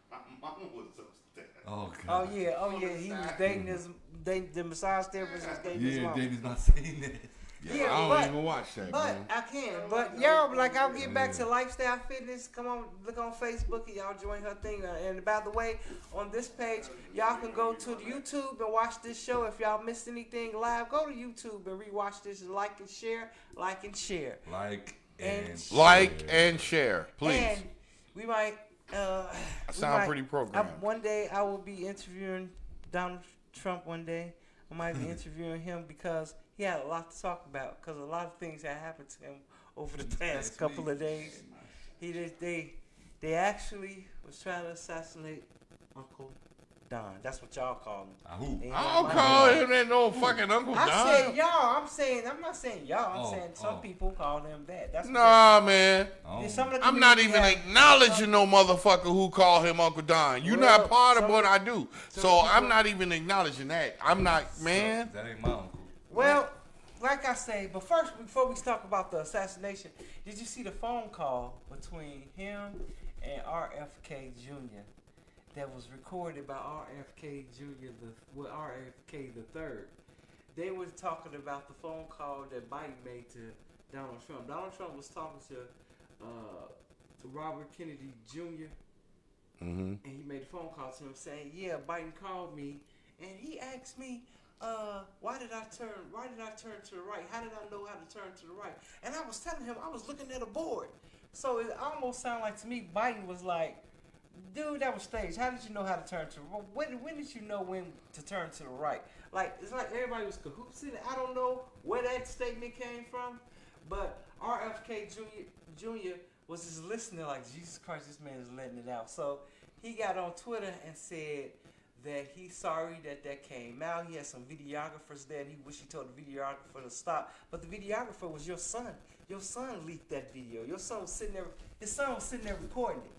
Speaker 4: my mama was upstairs."
Speaker 1: Oh God.
Speaker 3: Oh yeah. He was dating the massage therapist was dating his mom.
Speaker 1: David's not saying that.
Speaker 2: Yeah, I don't even watch that,
Speaker 3: but
Speaker 2: man.
Speaker 3: I can. But y'all, like, I'll get back to lifestyle fitness. Come on, look on Facebook and y'all join her thing. And by the way, on this page, y'all can go to YouTube and watch this show. If y'all missed anything live, go to YouTube and rewatch this. Like and share. Like and share.
Speaker 2: Like and share, please.
Speaker 3: And we might.
Speaker 2: Sound pretty programmed.
Speaker 3: One day I will be interviewing Donald Trump. One day I might be interviewing him because he had a lot to talk about. Because a lot of things that happened to him over the past couple of days. They actually was trying to assassinate Uncle Don. That's what y'all call him.
Speaker 2: I don't call him that no fucking Uncle Don.
Speaker 3: I said y'all. I'm not saying y'all. I'm saying some people call him that. That's
Speaker 2: man.
Speaker 3: I'm
Speaker 2: not even acknowledging no motherfucker who call him Uncle Don. You're not part of what I do. So I'm not even acknowledging that. I'm not, man.
Speaker 1: That ain't my uncle.
Speaker 3: Well, like I say, but first, before we talk about the assassination, did you see the phone call between him and RFK Jr. that was recorded by RFK Jr. RFK the third? They were talking about the phone call that Biden made to Donald Trump. Donald Trump was talking to Robert Kennedy Jr. And he made a phone call to him saying, "Yeah, Biden called me and he asked me, why did I turn to the right? How did I know how to turn to the right?" And I was telling him I was looking at a board. So it almost sounded like to me Biden was like, "Dude, that was staged. How did you know how to turn to the right? When did you know when to turn to the right?" Like, it's like everybody was cahoots in it. I don't know where that statement came from, but RFK Jr. was just listening like, Jesus Christ, this man is letting it out. So he got on Twitter and said that he's sorry that came out. He had some videographers there, and he wished he told the videographer to stop. But the videographer was your son. Your son leaked that video. Your son was sitting there. His son was sitting there recording it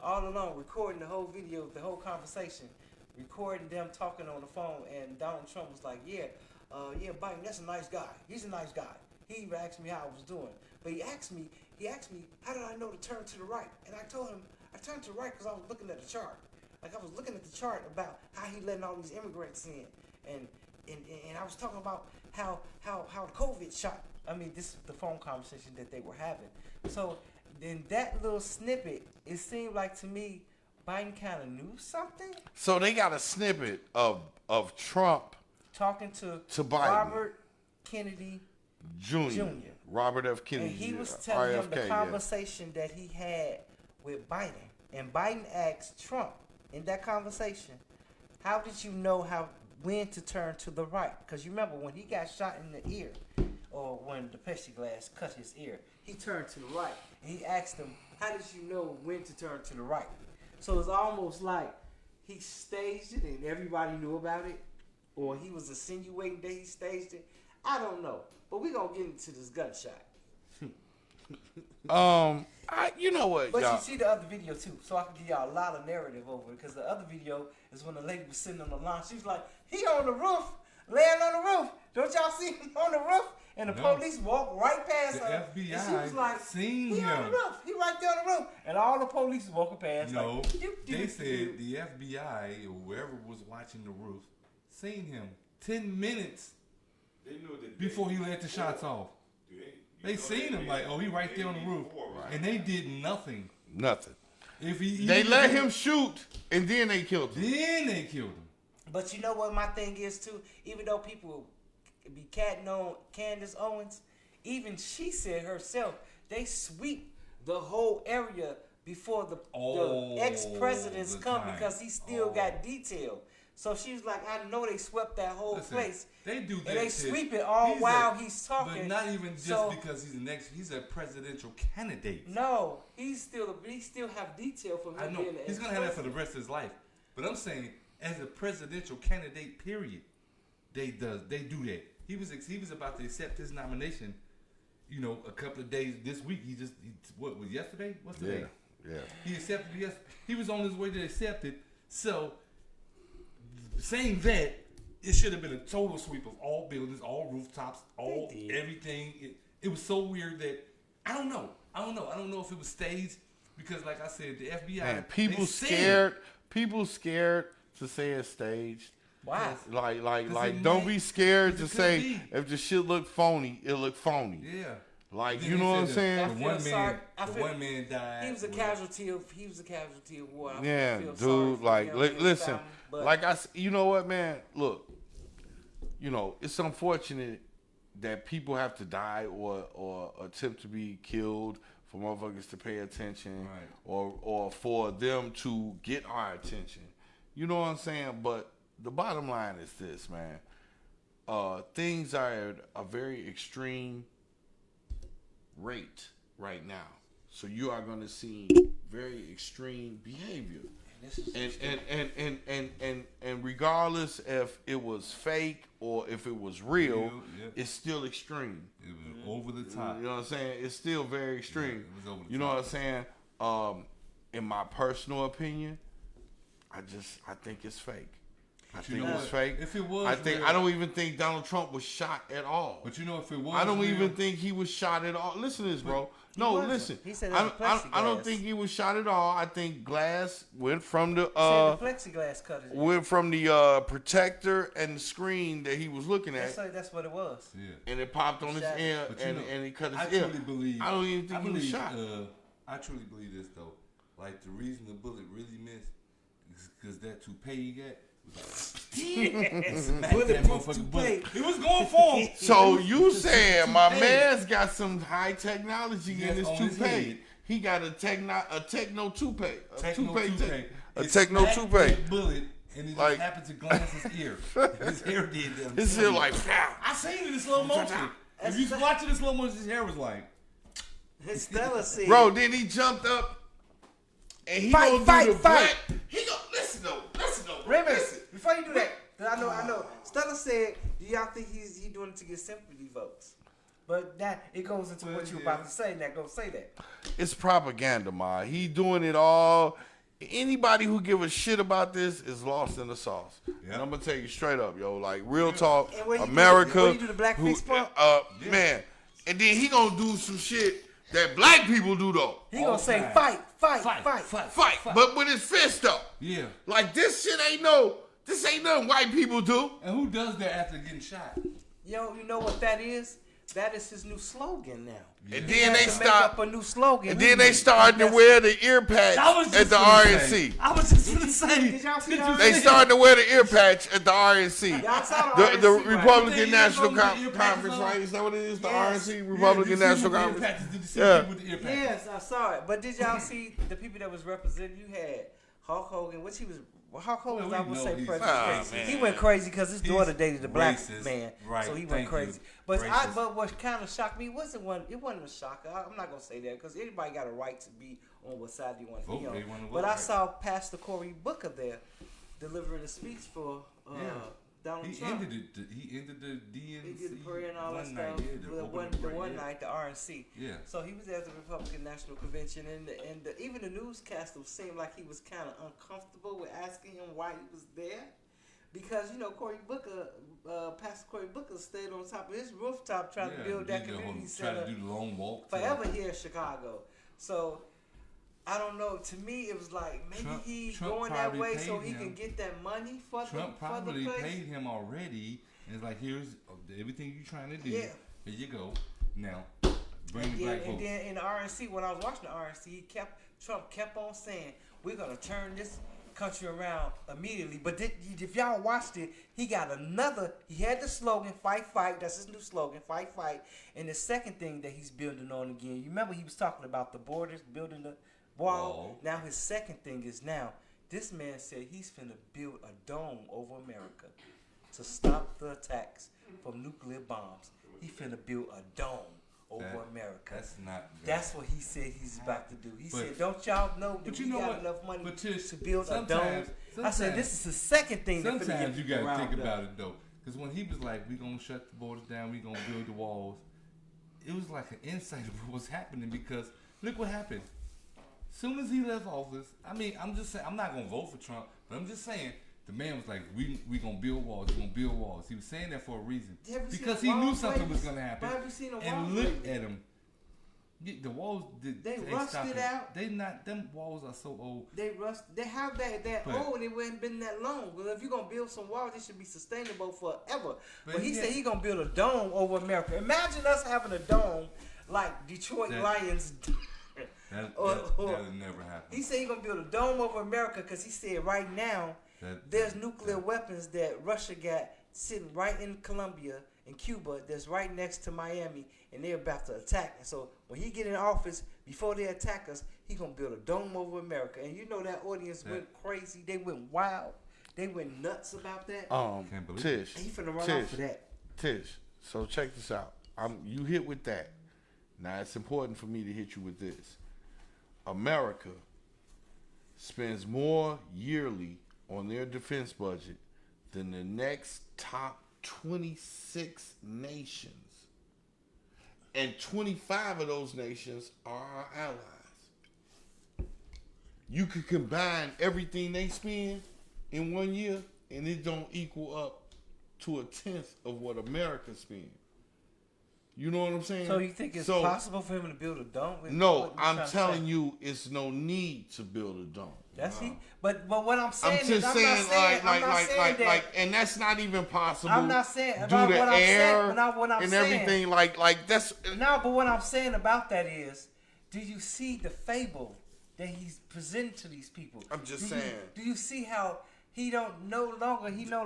Speaker 3: all along, recording the whole video, the whole conversation, recording them talking on the phone. And Donald Trump was like, "Yeah, Biden, that's a nice guy. He's a nice guy." He even asked me how I was doing, but he asked me, how did I know to turn to the right? And I told him I turned to the right because I was looking at the chart. Like, I was looking at the chart about how he letting all these immigrants in, and I was talking about how the COVID shot. I mean, this is the phone conversation that they were having. So in that little snippet, it seemed like to me Biden kind of knew something.
Speaker 2: So they got a snippet of Trump
Speaker 3: talking to
Speaker 2: Biden.
Speaker 3: Robert Kennedy Jr.
Speaker 2: Robert F. Kennedy.
Speaker 3: And he was telling him the conversation that he had with Biden. And Biden asked Trump in that conversation, "How did you know when to turn to the right?" Because you remember when he got shot in the ear, or when the plexiglass cut his ear, he turned to the right. And he asked him, "How did you know when to turn to the right?" So it's almost like he staged it and everybody knew about it, or he was insinuating that he staged it. I don't know. But we're going to get into this gunshot.
Speaker 2: You know what,
Speaker 3: but
Speaker 2: y'all.
Speaker 3: you see the other video too, so I can give y'all a lot of narrative over it. Because the other video is when the lady was sitting on the lawn. She was like, "He on the roof, laying on the roof. Don't y'all see him on the roof?" And the police walked right past her.
Speaker 1: FBI
Speaker 3: and she was like,
Speaker 1: seen
Speaker 3: "He
Speaker 1: him
Speaker 3: on the roof. He right there on the roof." And all the police walking past.
Speaker 1: No,
Speaker 3: like,
Speaker 1: they said the FBI or whoever was watching the roof seen him 10 minutes before he let the shots off. They seen him like, "Oh, he right there on the roof," and they did nothing.
Speaker 2: Nothing.
Speaker 1: They
Speaker 2: let him shoot, and then they killed him.
Speaker 3: But you know what my thing is too? Even though people be catting on Candace Owens, even she said herself, they sweep the whole area before the ex-presidents come because he still got detail. So she was like, I know they swept that whole place.
Speaker 1: They do that.
Speaker 3: And they sweep it all while he's talking.
Speaker 1: But not even just because he's a presidential candidate.
Speaker 3: No, he still have detail from him.
Speaker 1: I know. He's going to have that for the rest of his life. But I'm saying, as a presidential candidate, period, they do that. He was about to accept his nomination, a couple of days this week. What was yesterday? What's today?
Speaker 2: Yeah.
Speaker 1: He accepted. Yes, he was on his way to accept it. So, saying that, it should have been a total sweep of all buildings, all rooftops, everything. It was so weird that I don't know. I don't know if it was staged because, like I said, the FBI.
Speaker 2: Man, people scared to say it's staged.
Speaker 3: Why?
Speaker 2: Like, don't be scared to say if the shit look phony, it look phony.
Speaker 1: Yeah.
Speaker 2: Like, you know what I'm saying?
Speaker 1: The one man died.
Speaker 3: He was a casualty of war.
Speaker 2: Yeah, dude. Like, listen. Like you know what, man? Look, it's unfortunate that people have to die or attempt to be killed for motherfuckers to pay attention,
Speaker 1: right,
Speaker 2: or for them to get our attention. You know what I'm saying? But the bottom line is this, man. Things are at a very extreme rate right now. So you are going to see very extreme behavior. And regardless if it was fake or if it was real, it's still extreme.
Speaker 1: It was over the top.
Speaker 2: You know what I'm saying? It's still very extreme.
Speaker 1: Yeah, it was over the
Speaker 2: you know
Speaker 1: top.
Speaker 2: what I'm saying? In my personal opinion, I think it's fake. I think it's fake.
Speaker 1: If it was
Speaker 2: I don't even think Donald Trump was shot at all.
Speaker 1: But if it was
Speaker 2: I don't
Speaker 1: real,
Speaker 2: even think he was shot at all. Listen to this, bro. No, listen.
Speaker 3: He said
Speaker 2: I don't think he was shot at all. I think glass went from the
Speaker 3: plexiglass cutters.
Speaker 2: Went from the protector and the screen that he was looking at.
Speaker 3: That's what it was.
Speaker 1: Yeah.
Speaker 2: And it popped on his ear and he cut his ear. I don't even think he was shot.
Speaker 1: I truly believe this though. Like the reason the bullet really missed is because that toupee he got.
Speaker 3: Bulletproof toupee.
Speaker 1: It was going for him.
Speaker 2: So you saying my man's got some high technology in his toupee? He got a techno toupee. A techno toupee.
Speaker 1: Bullet, and it just happened to glance his ear. His hair did that.
Speaker 2: His hair like.
Speaker 1: I seen it in slow motion. If you watch it in slow motion, his hair was like.
Speaker 3: Stella said.
Speaker 2: Bro, then he jumped up. And he
Speaker 3: fight.
Speaker 2: He go listen though.
Speaker 3: Raymond, before you do that, I know. Stella said, "Do y'all think he's doing it to get sympathy votes?" But that it goes into what you're about to say. Now go say that.
Speaker 2: It's propaganda, ma. He doing it all. Anybody who give a shit about this is lost in the sauce. Yep. And I'm gonna tell you straight up, yo. Like real talk, America.
Speaker 3: When you do the blackface pump,
Speaker 2: man. And then he gonna do some shit that black people do though.
Speaker 3: He gonna say fight.
Speaker 2: But with his fist though.
Speaker 1: Yeah.
Speaker 2: Like this ain't nothing white people do.
Speaker 1: And who does that after getting shot?
Speaker 3: Yo, you know what that is? That is his new slogan now.
Speaker 2: And then they start
Speaker 3: a new slogan.
Speaker 2: And then they starting to wear the ear patch at the RNC.
Speaker 1: I was just gonna say.
Speaker 3: Did y'all see
Speaker 2: they starting to wear the ear patch at the RNC.
Speaker 3: Y'all saw
Speaker 2: the
Speaker 3: RNC,
Speaker 2: Republican
Speaker 1: right?
Speaker 2: National Conference, right? Is that what it is? The RNC, Republican National Conference.
Speaker 3: Yes, I saw it. But did y'all see the people that was represented? You had Hulk Hogan, which he was. Hulk Hogan, I would say, president. He went crazy because his daughter dated a black man,
Speaker 1: right,
Speaker 3: so he went crazy. But what kind of shocked me it wasn't a shocker. I'm not gonna say that because anybody got a right to be on what side you want to be on. But I saw Pastor Cory Booker there delivering a speech for Donald Trump.
Speaker 1: He ended the DNC.
Speaker 3: He did the prayer and all that stuff. The one night, the RNC.
Speaker 1: Yeah.
Speaker 3: So he was at the Republican National Convention, and even the newscaster seemed like he was kind of uncomfortable with asking him why he was there, because Cory Booker, Pastor Cory Booker, stayed on top of his rooftop trying to build that community center.
Speaker 1: Trying to do the long walk
Speaker 3: forever here in Chicago. So. I don't know. To me, it was like maybe he's going that way so he can get that money for
Speaker 1: Trump
Speaker 3: the place.
Speaker 1: probably paid him already, and it's like, here's everything you're trying to do.
Speaker 3: Yeah.
Speaker 1: Here you go. Now, bring the black votes.
Speaker 3: And then in the RNC, when I was watching the RNC, Trump kept on saying, "We're gonna turn this country around immediately." But if y'all watched it, he got another. He had the slogan "Fight, Fight." That's his new slogan, "Fight, Fight." And the second thing that he's building on again. You remember he was talking about the borders, building the wall. Now his second thing is now This man said he's finna build a dome over America to stop the attacks from nuclear bombs. He finna build a dome over America.
Speaker 1: That's not.
Speaker 3: That's what he said he's about to do. He
Speaker 1: But-
Speaker 3: said, "Don't y'all know that
Speaker 1: but you
Speaker 3: we
Speaker 1: know
Speaker 3: got
Speaker 1: what?
Speaker 3: enough money
Speaker 1: But
Speaker 3: to
Speaker 1: Tish,
Speaker 3: build a dome?"
Speaker 1: sometimes-
Speaker 3: I said, "This is the second thing that finna
Speaker 1: Sometimes
Speaker 3: get
Speaker 1: you gotta
Speaker 3: riled
Speaker 1: think
Speaker 3: up.
Speaker 1: about it though, because when he was like, "We gonna shut the borders down, we gonna build the walls," it was like an insight of what was happening. Because look what happened. Soon as he left office, I mean, I'm just saying, I'm not gonna vote for Trump, but I'm just saying, the man was like, "We gonna build walls, we gonna build walls." He was saying that for a reason,
Speaker 3: Have you
Speaker 1: because
Speaker 3: seen
Speaker 1: he
Speaker 3: the
Speaker 1: knew
Speaker 3: walls
Speaker 1: something
Speaker 3: lately?
Speaker 1: was gonna happen.
Speaker 3: Have you seen the
Speaker 1: And
Speaker 3: walls
Speaker 1: look
Speaker 3: lately?
Speaker 1: at him. The walls,
Speaker 3: They
Speaker 1: ain't
Speaker 3: rusted
Speaker 1: stopping.
Speaker 3: out.
Speaker 1: They not. Them walls are so old.
Speaker 3: They have that
Speaker 1: But-
Speaker 3: old and it hasn't been that long. Well, if you're gonna build some walls, they should be sustainable forever. But he
Speaker 1: yeah.
Speaker 3: said he gonna build a dome over America. Imagine us having a dome like Detroit
Speaker 1: That-
Speaker 3: Lions.
Speaker 1: That'll never happen.
Speaker 3: He said he gonna build a dome over America because he said right now there's nuclear weapons that Russia got sitting right in Colombia and Cuba that's right next to Miami, and they're about to attack. And so when he get in office, before they attack us, he gonna build a dome over America. And you know that audience went crazy. They went wild. They went nuts about that.
Speaker 1: Can't believe
Speaker 2: Tish,
Speaker 3: And he finna run off for that.
Speaker 2: Tish. So check this out. You hit with that. Now it's important for me to hit you with this. America spends more yearly on their defense budget than the next top 26 nations. And 25 of those nations are our allies. You could combine everything they spend in 1 year, and it don't equal up to a tenth of what America spends. You know what I'm saying?
Speaker 3: So you think it's possible for him to build a dome?
Speaker 2: No, I'm telling you, it's no need to build a dome.
Speaker 3: That's he. But what I'm saying
Speaker 2: I'm just
Speaker 3: is, I'm not saying,
Speaker 2: like, and that's not even possible.
Speaker 3: I'm not saying
Speaker 2: due
Speaker 3: about
Speaker 2: to
Speaker 3: what I'm
Speaker 2: air
Speaker 3: saying. Not what I'm
Speaker 2: and
Speaker 3: saying.
Speaker 2: everything. Like that's
Speaker 3: No, but what I'm saying about that is, do you see the fable that he's presenting to these people?
Speaker 2: I'm just saying.
Speaker 3: Do you see how he no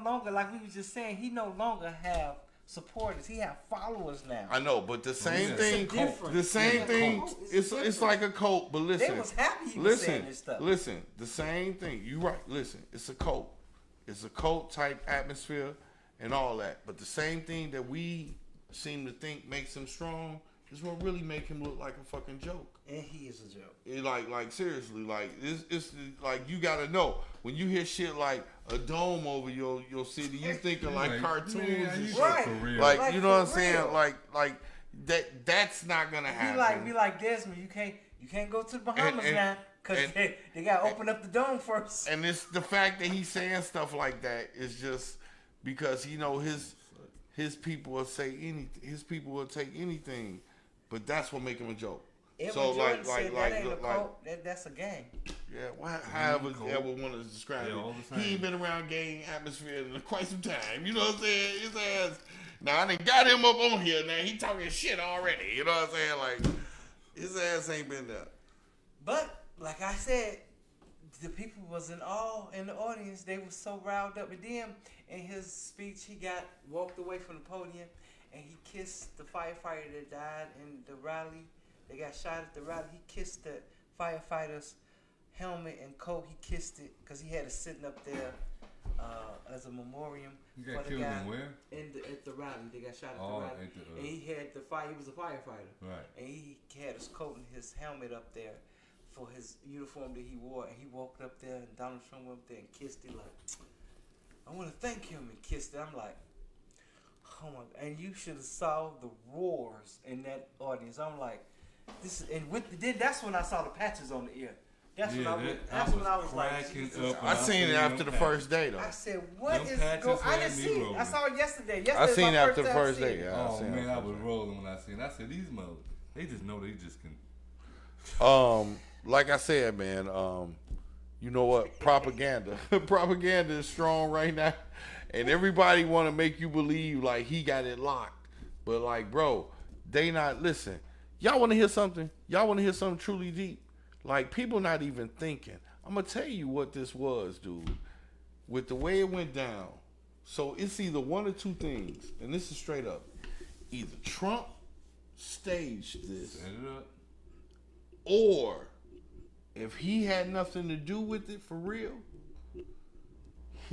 Speaker 3: longer like we was just saying, he no longer have supporters. He have followers now.
Speaker 2: I know, but the same
Speaker 1: yeah.
Speaker 2: thing,
Speaker 3: It's different.
Speaker 2: the same
Speaker 3: It's a
Speaker 2: thing.
Speaker 3: cult.
Speaker 2: It's
Speaker 3: Different.
Speaker 2: like a cult. But listen,
Speaker 3: They was happy he was saying
Speaker 2: listen,
Speaker 3: this stuff.
Speaker 2: listen. The same thing. You right. Listen, it's a cult. It's a cult type atmosphere and all that. But the same thing that we seem to think makes him strong is what really make him look like a fucking joke.
Speaker 3: And he is a joke.
Speaker 2: It like seriously, like it's like you gotta know when you hear shit like a dome over your city, you thinking like cartoons and shit.
Speaker 3: Right.
Speaker 2: Like,
Speaker 3: Like,
Speaker 2: you know what I'm
Speaker 3: for
Speaker 2: saying?
Speaker 3: real.
Speaker 2: Like that's not gonna happen.
Speaker 3: Be like Desmond. You can't go to the Bahamas
Speaker 2: And-
Speaker 3: now because
Speaker 2: and-
Speaker 3: they got to open up the dome first.
Speaker 2: And it's the fact that he's saying stuff like that is just because his people will say anything. His people will take anything, but that's what make him a joke.
Speaker 3: Edwin
Speaker 2: So
Speaker 3: Jordan said that ain't a
Speaker 2: like
Speaker 3: cult. That's a game.
Speaker 2: yeah, however ever want to describe
Speaker 1: Yeah, all
Speaker 2: it.
Speaker 1: the same.
Speaker 2: He ain't been around gang atmosphere in quite some time. You know what I'm saying? His ass. Now I done got him up on here. Now he talking shit already. You know what I'm saying? Like his ass ain't been there.
Speaker 3: But like I said, the people was in awe in the audience. They was so riled up. And then in his speech, he walked away from the podium and he kissed the firefighter that died in the rally. They got shot at the rally. He kissed the firefighter's helmet and coat. He kissed it because he had it sitting up there as a memoriam
Speaker 1: You
Speaker 3: for
Speaker 1: got
Speaker 3: the
Speaker 1: killed
Speaker 3: guy
Speaker 1: in where?
Speaker 3: at the rally. They got shot at the
Speaker 1: Oh,
Speaker 3: rally.
Speaker 1: at the,
Speaker 3: And he had the fire. He was a firefighter.
Speaker 1: Right.
Speaker 3: And he had his coat and his helmet up there for his uniform that he wore. And he walked up there, and Donald Trump went up there and kissed it like, I want to thank him, and kissed it. I'm like, oh my God. And you should have saw the roars in that audience. I'm like, then that's when I saw the patches on the ear. That's when I was like,
Speaker 1: cracking
Speaker 3: Jesus.
Speaker 1: up.
Speaker 2: I seen it after the first day though.
Speaker 3: I said, what
Speaker 1: Them
Speaker 3: is
Speaker 1: patches
Speaker 3: going on? I
Speaker 1: had
Speaker 3: didn't
Speaker 1: me
Speaker 3: see it.
Speaker 1: rolling.
Speaker 3: I saw it yesterday.
Speaker 2: I seen it
Speaker 3: my
Speaker 2: after the
Speaker 3: time
Speaker 2: first
Speaker 3: seeing
Speaker 2: day.
Speaker 3: it.
Speaker 2: Yeah,
Speaker 1: Oh
Speaker 2: seen it
Speaker 1: man, I
Speaker 2: after
Speaker 1: was
Speaker 2: the
Speaker 1: rolling when I seen it. I said, these mother, they just know they just can.
Speaker 2: Like I said, man, you know what? Propaganda. Propaganda is strong right now. And everybody want to make you believe like he got it locked. But like, bro, they not, listen. Y'all want to hear something? Y'all want to hear something truly deep? Like, people not even thinking. I'm going to tell you what this was, dude. With the way it went down. So it's either one or two things. And this is straight up. Either Trump staged this.
Speaker 1: Set it up.
Speaker 2: Or if he had nothing to do with it for real,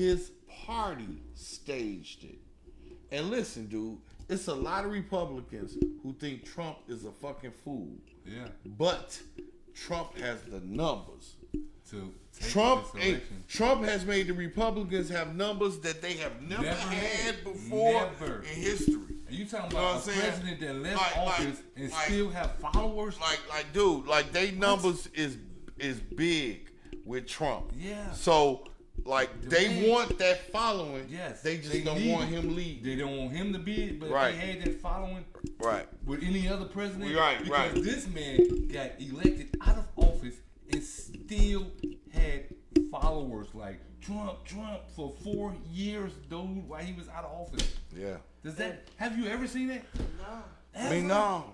Speaker 2: his party staged it. And listen, dude, it's a lot of Republicans who think Trump is a fucking fool.
Speaker 1: Yeah.
Speaker 2: But Trump has the numbers.
Speaker 1: To take
Speaker 2: Trump
Speaker 1: this election.
Speaker 2: Trump has made the Republicans have numbers that they have never had before in history.
Speaker 1: And you talking
Speaker 2: You know
Speaker 1: about
Speaker 2: what
Speaker 1: a
Speaker 2: I'm saying?
Speaker 1: president that left office and still have followers?
Speaker 2: Dude, they numbers is big with Trump.
Speaker 1: Yeah.
Speaker 2: So they want that following.
Speaker 1: Yes.
Speaker 2: They just don't want him lead.
Speaker 1: They don't want him to be it, but
Speaker 2: Right.
Speaker 1: if they had that following
Speaker 2: Right.
Speaker 1: with any other president,
Speaker 2: Right,
Speaker 1: because
Speaker 2: right.
Speaker 1: this man got elected out of office and still had followers like Trump for 4 years, dude, while he was out of office.
Speaker 2: Yeah.
Speaker 1: Have you ever seen that?
Speaker 3: No.
Speaker 2: I mean, no,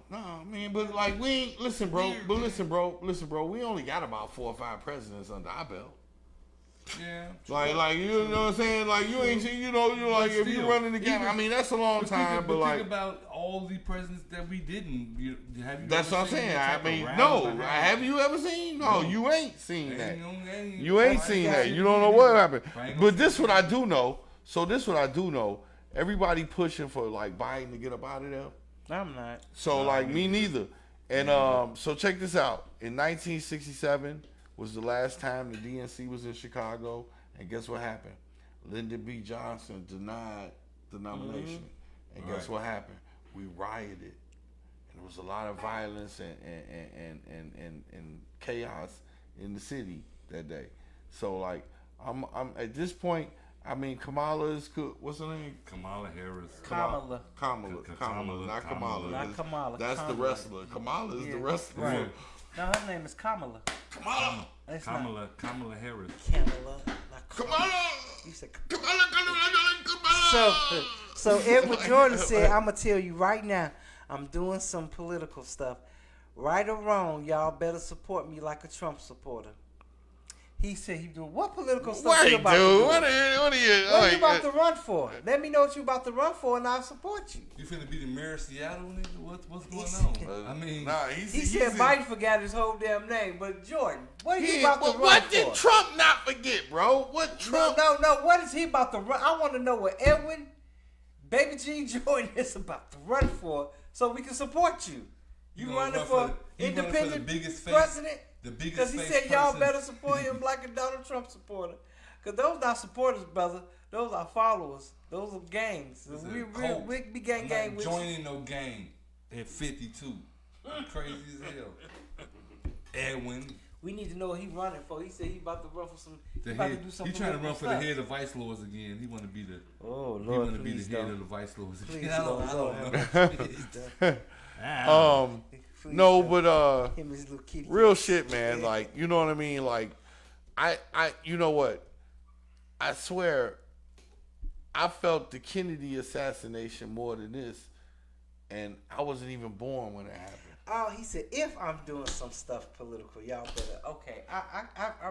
Speaker 2: man, but we ain't listen, bro. We only got about 4 or 5 presidents under our belt.
Speaker 1: Yeah.
Speaker 2: You know what I'm saying? You ain't seen, you're like, if you running the game, I mean, that's a long time, but
Speaker 1: think about all the presidents that we didn't. Have you?
Speaker 2: That's
Speaker 1: ever
Speaker 2: what I'm
Speaker 1: seen
Speaker 2: saying.
Speaker 1: that
Speaker 2: I
Speaker 1: type of
Speaker 2: mean,
Speaker 1: rally
Speaker 2: no.
Speaker 1: behind
Speaker 2: Have you ever seen? No,
Speaker 1: No.
Speaker 2: you ain't seen
Speaker 1: it?
Speaker 2: that.
Speaker 1: Ain't
Speaker 2: You ain't
Speaker 1: nobody
Speaker 2: seen
Speaker 1: got
Speaker 2: that.
Speaker 1: shit
Speaker 2: You don't know
Speaker 1: to
Speaker 2: what
Speaker 1: do.
Speaker 2: happened.
Speaker 1: I ain't gonna
Speaker 2: But this
Speaker 1: say
Speaker 2: what
Speaker 1: that.
Speaker 2: I do know. So this what I do know. Everybody pushing for Biden to get up out of there.
Speaker 3: I'm not.
Speaker 2: So me neither. And so check this out. In 1967 was the last time the DNC was in Chicago, and guess what happened? Lyndon B. Johnson denied the nomination, and guess what happened? We rioted, and there was a lot of violence and chaos in the city that day. So I'm at this point. I mean, Kamala is good. What's her name?
Speaker 1: Kamala Harris.
Speaker 3: Kamala.
Speaker 2: Not Kamala.
Speaker 3: Not Kamala.
Speaker 2: That's the wrestler. Kamala is the wrestler.
Speaker 3: Right. No, her name is Kamala.
Speaker 2: Kamala.
Speaker 3: It's
Speaker 1: Kamala Harris.
Speaker 3: Kamala. Not
Speaker 2: Kamala.
Speaker 3: You said
Speaker 2: Kamala.
Speaker 3: So Edward Jordan said, I'm going to tell you right now, I'm doing some political stuff. Right or wrong, y'all better support me like a Trump supporter. He said he doing what political stuff you about to do?
Speaker 2: What are you?
Speaker 3: What you about to run for? Let me know what you about to run for, and I'll support you.
Speaker 1: You finna be the mayor of Seattle, nigga? What's going on? I mean,
Speaker 3: he said Biden forgot his whole damn name, but Jordan, what is he about to run
Speaker 2: what
Speaker 3: for?
Speaker 2: did Trump not forget, bro? What Trump?
Speaker 3: No. What is he about to run? I want to know what Edwin, Baby G Jordan is about to run for, so we can support you. You running for independent president? Because he said y'all better support him like a Donald Trump supporter. Because those not supporters, brother. Those are followers. Those are gangs. We be gang with
Speaker 1: joining no gang at 52. Crazy as hell. Edwin.
Speaker 3: We need to know what he running for. He said he about to run for some. He
Speaker 1: trying to run for the head of vice lords again. He want to be the.
Speaker 3: Oh Lord,
Speaker 1: he want to be the head of the vice lords again.
Speaker 3: Please,
Speaker 1: I don't know.
Speaker 2: No, but
Speaker 3: him and his little kitty
Speaker 2: real shit, man. You know what I mean? I you know what? I swear, I felt the Kennedy assassination more than this, and I wasn't even born when it happened.
Speaker 3: Oh, he said, if I'm doing some stuff political, y'all better. Okay, I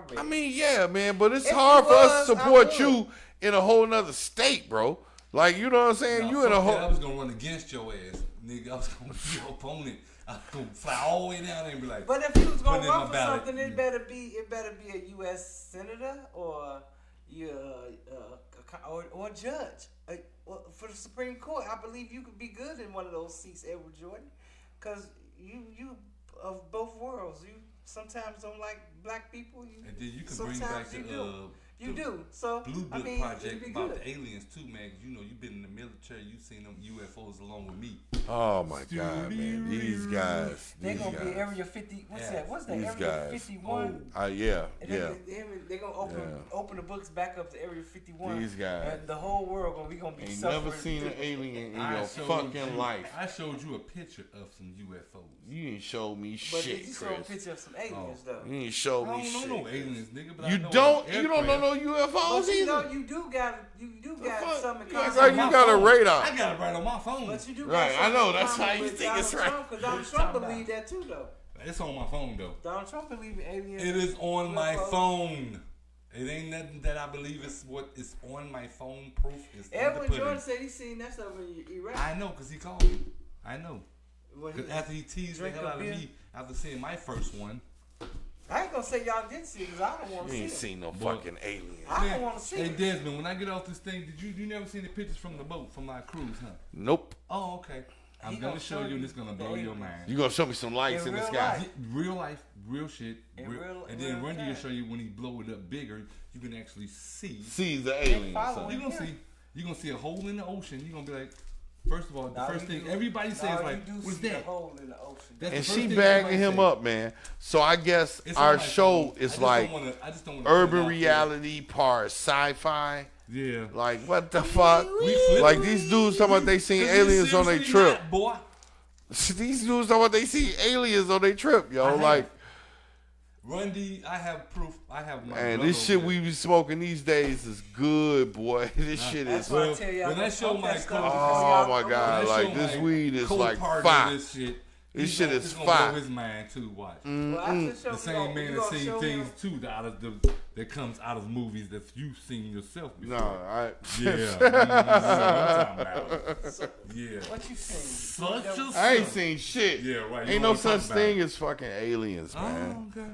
Speaker 3: read.
Speaker 2: I mean, yeah, man, but it's hard for us to support you in a whole nother state, bro. You know what I'm saying? You in a whole.
Speaker 1: I was gonna run against your ass, nigga. I was gonna be your opponent. I was gonna fly all the way down there and be like.
Speaker 3: But if you was gonna run for something, it better be a U.S. senator or or a judge. For the Supreme Court, I believe you could be good in one of those seats, Edward Jordan, because you of both worlds. You sometimes don't like black people.
Speaker 1: And then you can bring back
Speaker 3: You do. So
Speaker 1: Blue Book
Speaker 3: I mean,
Speaker 1: Project about the aliens too, man. You know, you've been in the military. You've seen them UFOs along with me.
Speaker 2: Oh my God, man! These guys.
Speaker 3: They're gonna be Area 50. What's that? What's that?
Speaker 2: These
Speaker 3: Area
Speaker 2: guys.
Speaker 3: 51.
Speaker 2: Yeah.
Speaker 3: They're gonna open the books back up to Area 51.
Speaker 2: These guys.
Speaker 3: And the whole world gonna be
Speaker 2: Ain't
Speaker 3: suffering.
Speaker 2: never seen an alien in your fucking life.
Speaker 1: I showed you a picture of some UFOs.
Speaker 2: You ain't showed me
Speaker 3: but
Speaker 2: shit,
Speaker 3: did you
Speaker 2: Chris.
Speaker 3: show a picture of some aliens though?
Speaker 2: You ain't showed me shit.
Speaker 1: I don't know no aliens, nigga. But
Speaker 2: You
Speaker 1: I know
Speaker 2: don't know no UFOs
Speaker 3: But you know,
Speaker 2: either.
Speaker 3: you do got something in
Speaker 2: You act
Speaker 3: common.
Speaker 2: like you got a radar.
Speaker 1: I got it right on my phone.
Speaker 3: But you do
Speaker 2: Right,
Speaker 3: got
Speaker 2: I know,
Speaker 3: something in
Speaker 2: that's
Speaker 3: common
Speaker 2: how you
Speaker 3: with
Speaker 2: think it's
Speaker 3: Donald
Speaker 2: right.
Speaker 3: Trump, because Donald Trump believed that too, though.
Speaker 1: It's on my phone though.
Speaker 3: Donald Trump believed in aliens.
Speaker 1: It is on my
Speaker 3: UFOs.
Speaker 1: phone. It ain't nothing that I believe is what is on my phone. Proof is
Speaker 3: Edwin Jordan said he seen that stuff in Iraq.
Speaker 1: I know, because he called me. I know.
Speaker 3: When
Speaker 1: Because after he teased the hell out of me after seeing my first one,
Speaker 3: I ain't gonna say y'all didn't see it because I don't want
Speaker 2: You
Speaker 3: to see
Speaker 2: ain't
Speaker 3: it.
Speaker 2: seen no
Speaker 1: Boy.
Speaker 2: fucking alien.
Speaker 3: I don't want to see
Speaker 1: Hey
Speaker 3: it.
Speaker 1: Desmond, when I get off this thing, you never seen the pictures from the boat from our cruise, huh?
Speaker 2: Nope.
Speaker 1: Oh, okay. I'm
Speaker 3: He
Speaker 1: gonna
Speaker 3: gonna
Speaker 1: show
Speaker 3: show
Speaker 1: you, and
Speaker 3: you
Speaker 1: it's gonna
Speaker 3: the
Speaker 1: blow your
Speaker 3: aliens.
Speaker 1: mind.
Speaker 2: You gonna show me some lights
Speaker 3: In
Speaker 2: in the
Speaker 3: real
Speaker 2: sky?
Speaker 3: life.
Speaker 1: Real life, real shit,
Speaker 3: In real-
Speaker 1: and
Speaker 3: in
Speaker 1: then
Speaker 3: real
Speaker 1: Randy will
Speaker 3: time.
Speaker 1: show you when he blow it up bigger, you can actually see.
Speaker 2: See the aliens.
Speaker 3: follow
Speaker 1: You
Speaker 3: him.
Speaker 1: gonna see, you gonna see a hole in the ocean. You gonna be like, first of all, the
Speaker 3: Now
Speaker 1: first
Speaker 3: you
Speaker 1: thing
Speaker 3: do-
Speaker 1: everybody
Speaker 3: now
Speaker 1: says
Speaker 3: you
Speaker 1: like,
Speaker 3: do
Speaker 1: "What's
Speaker 3: see
Speaker 1: that?"
Speaker 3: the hole in the ocean.
Speaker 1: That's
Speaker 2: And
Speaker 1: the first
Speaker 2: she
Speaker 1: thing
Speaker 2: bagging
Speaker 1: everybody
Speaker 2: him
Speaker 1: say.
Speaker 2: up, man. So I guess
Speaker 1: It's
Speaker 2: our
Speaker 1: alright,
Speaker 2: show
Speaker 1: I
Speaker 2: is
Speaker 1: just
Speaker 2: like
Speaker 1: don't wanna, I just don't wanna
Speaker 2: urban
Speaker 1: put it out
Speaker 2: reality part sci-fi.
Speaker 1: there. Yeah.
Speaker 2: Like what the fuck?
Speaker 1: We flip
Speaker 2: Like
Speaker 1: it.
Speaker 2: these dudes talking about they seen
Speaker 1: 'Cause we
Speaker 2: aliens on their
Speaker 1: seriously
Speaker 2: trip.
Speaker 1: not, boy.
Speaker 2: These dudes talking about they see aliens on their trip, yo.
Speaker 1: I have.
Speaker 2: Like,
Speaker 1: Rundy, I have proof. I have my.
Speaker 2: man,
Speaker 1: brother
Speaker 2: this shit
Speaker 1: over
Speaker 2: we be smoking these days is good, boy. This shit
Speaker 3: That's
Speaker 2: is.
Speaker 3: why I
Speaker 1: Well,
Speaker 3: tell y'all.
Speaker 1: when I show
Speaker 3: smoke
Speaker 1: my
Speaker 3: that stuff
Speaker 1: coke-
Speaker 3: before
Speaker 2: Oh
Speaker 3: y'all
Speaker 2: my
Speaker 3: go
Speaker 2: God,
Speaker 1: When I
Speaker 2: like
Speaker 1: show
Speaker 2: this
Speaker 1: my
Speaker 2: weed is like
Speaker 1: co-partner
Speaker 2: fire.
Speaker 1: This shit,
Speaker 2: This
Speaker 1: he's
Speaker 2: shit
Speaker 1: gonna-
Speaker 2: is
Speaker 1: it's gonna
Speaker 2: fire.
Speaker 1: blow his mind too. Watch.
Speaker 3: Well, I just show
Speaker 1: The
Speaker 3: you
Speaker 1: same
Speaker 3: gonna-
Speaker 1: man
Speaker 3: you
Speaker 1: that
Speaker 3: gonna
Speaker 1: seen
Speaker 3: show
Speaker 1: things
Speaker 3: him-
Speaker 1: too that comes out of movies that you've seen yourself
Speaker 2: No,
Speaker 1: before.
Speaker 2: I.
Speaker 1: Yeah. You know what I'm talking about. Yeah.
Speaker 3: What you seen?
Speaker 1: Such a
Speaker 2: I ain't seen shit.
Speaker 1: Yeah, right. You
Speaker 2: Ain't
Speaker 1: don't
Speaker 2: no
Speaker 1: wanna talk
Speaker 2: such
Speaker 1: about
Speaker 2: thing
Speaker 1: it.
Speaker 2: as fucking aliens, man.
Speaker 1: Oh, okay.